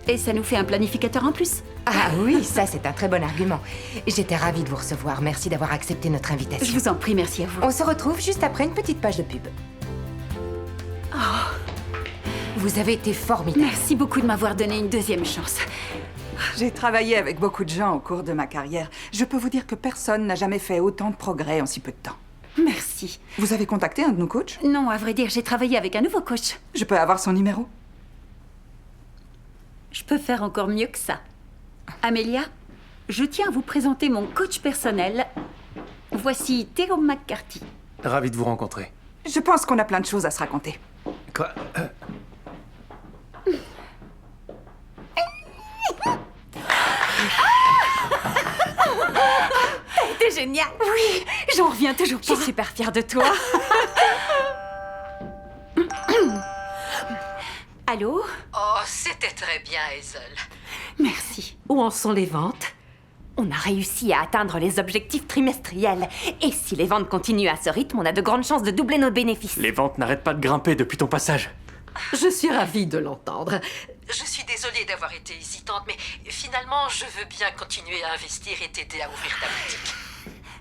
Et ça nous fait un planificateur en plus. Ah oui, ça c'est un très bon argument. J'étais ravie de vous recevoir. Merci d'avoir accepté notre invitation. Je vous en prie, merci à vous. On se retrouve juste après une petite page de pub. Vous avez été formidable. Merci beaucoup de m'avoir donné une deuxième chance. J'ai travaillé avec beaucoup de gens au cours de ma carrière. Je peux vous dire que personne n'a jamais fait autant de progrès en si peu de temps. Merci. Vous avez contacté un de nos coachs? Non, à vrai dire, j'ai travaillé avec un nouveau coach. Je peux avoir son numéro? Je peux faire encore mieux que ça. Amélia, je tiens à vous présenter mon coach personnel. Voici Théo McCarthy. Ravi de vous rencontrer. Je pense qu'on a plein de choses à se raconter. Quoi? T'es génial. Oui, j'en reviens toujours Je pas. suis super fière de toi. Allô? Oh, c'était très bien, Hazel. Merci. Où en sont les ventes? On a réussi à atteindre les objectifs trimestriels. Et si les ventes continuent à ce rythme, on a de grandes chances de doubler nos bénéfices. Les ventes n'arrêtent pas de grimper depuis ton passage. Je suis ravie de l'entendre. Je suis désolée d'avoir été hésitante, mais finalement, je veux bien continuer à investir et t'aider à ouvrir ta boutique.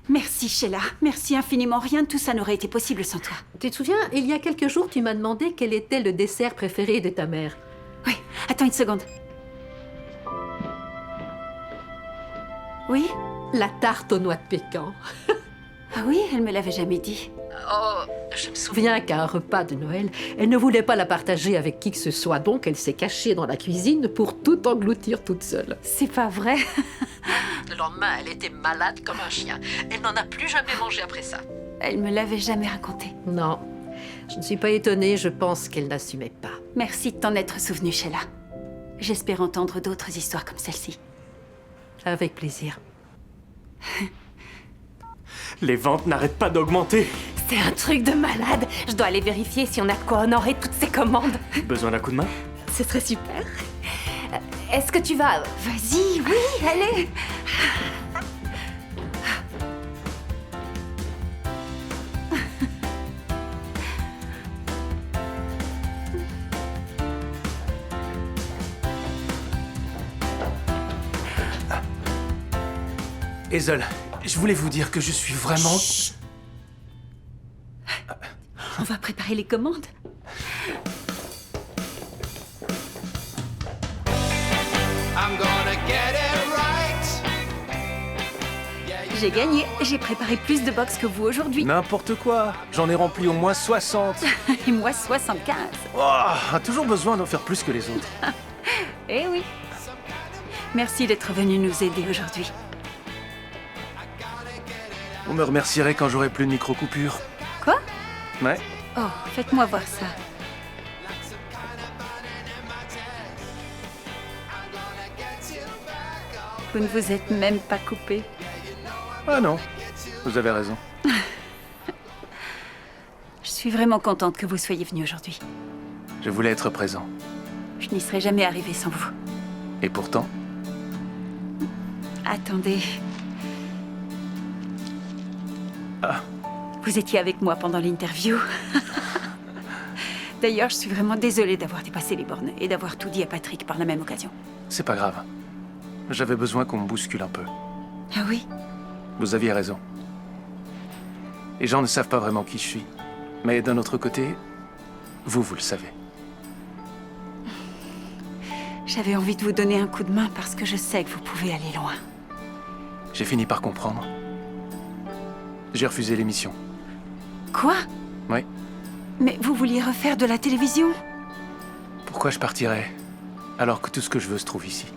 Merci, Sheila. Merci infiniment. Rien de tout ça n'aurait été possible sans toi. Tu te souviens, il y a quelques jours, tu m'as demandé quel était le dessert préféré de ta mère. Oui, attends une seconde. Oui? La tarte aux noix de pécan. Ah oui, elle me l'avait jamais dit. Oh, je me souviens. Bien qu'à un repas de Noël, elle ne voulait pas la partager avec qui que ce soit, donc elle s'est cachée dans la cuisine pour tout engloutir toute seule. C'est pas vrai. Le lendemain, elle était malade comme un chien. Elle n'en a plus jamais mangé après ça. Elle me l'avait jamais raconté. Non, je ne suis pas étonnée, je pense qu'elle n'assumait pas. Merci de t'en être souvenue, Sheila. J'espère entendre d'autres histoires comme celle-ci. Avec plaisir. Les ventes n'arrêtent pas d'augmenter. C'est un truc de malade. Je dois aller vérifier si on a de quoi honorer toutes ces commandes. Besoin d'un coup de main? Ce serait super. Est-ce que tu vas... Vas-y, oui, allez. Hazel, je voulais vous dire que je suis vraiment... Chut. On va préparer les commandes. J'ai gagné. J'ai préparé plus de box que vous aujourd'hui. N'importe quoi. J'en ai rempli au moins 60. Et moi, 75. Oh, a toujours besoin d'en faire plus que les autres. Eh oui. Merci d'être venu nous aider aujourd'hui. Vous me remercierez quand j'aurai plus de micro-coupures. Quoi? Ouais. Oh, faites-moi voir ça. Vous ne vous êtes même pas coupé. Ah non, vous avez raison. Je suis vraiment contente que vous soyez venu aujourd'hui. Je voulais être présent. Je n'y serais jamais arrivée sans vous. Et pourtant, Attendez. Ah. Vous étiez avec moi pendant l'interview. D'ailleurs, je suis vraiment désolée d'avoir dépassé les bornes et d'avoir tout dit à Patrick par la même occasion. c'est pas grave. J'avais besoin qu'on me bouscule un peu. Ah oui? Vous aviez raison. Les gens ne savent pas vraiment qui je suis. Mais d'un autre côté, vous le savez. J'avais envie de vous donner un coup de main parce que je sais que vous pouvez aller loin. J'ai fini par comprendre. J'ai refusé l'émission. Quoi? Oui. Mais vous vouliez refaire de la télévision? Pourquoi je partirais alors que tout ce que je veux se trouve ici?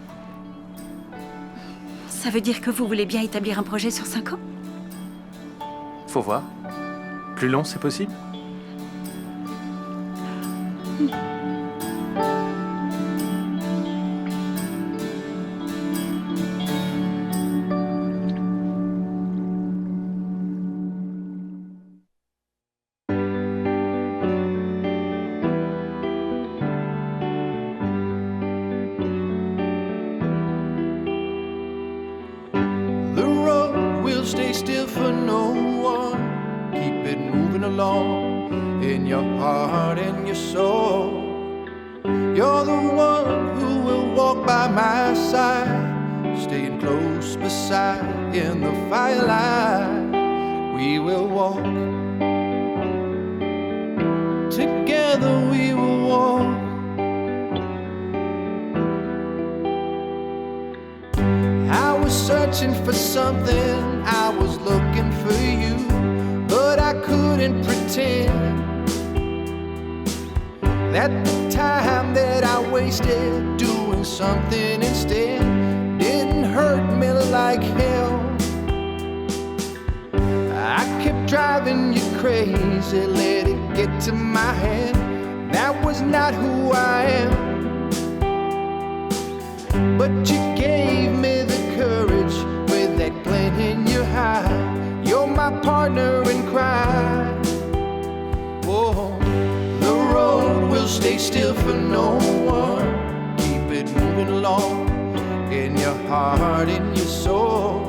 Ça veut dire que vous voulez bien établir un projet sur 5 ans? Faut voir. Plus long, c'est possible? The road will stay still for no one. Keep it moving along in your heart and your soul. You're the one who will walk by my side, staying close beside in the firelight. We will walk together, we will walk. I was searching for something, I was looking for you, but I couldn't pretend that the time that I wasted doing something instead didn't hurt me like hell. I kept driving you crazy, let it get to my head. That was not who I am, but you gave me the courage with that glint in your eye. You're my partner in crime. Oh, the road will stay still for no one. Keep it moving along in your heart, in your soul.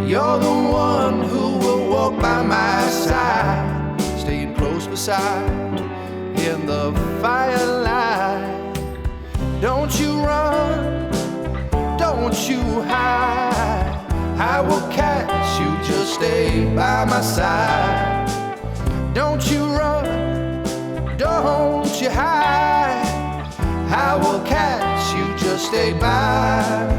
You're the one who will walk by my side, staying close beside in the firelight. Don't you run, don't you hide. I will catch you, just stay by my side. Don't you run, don't you hide. I will catch you, just stay by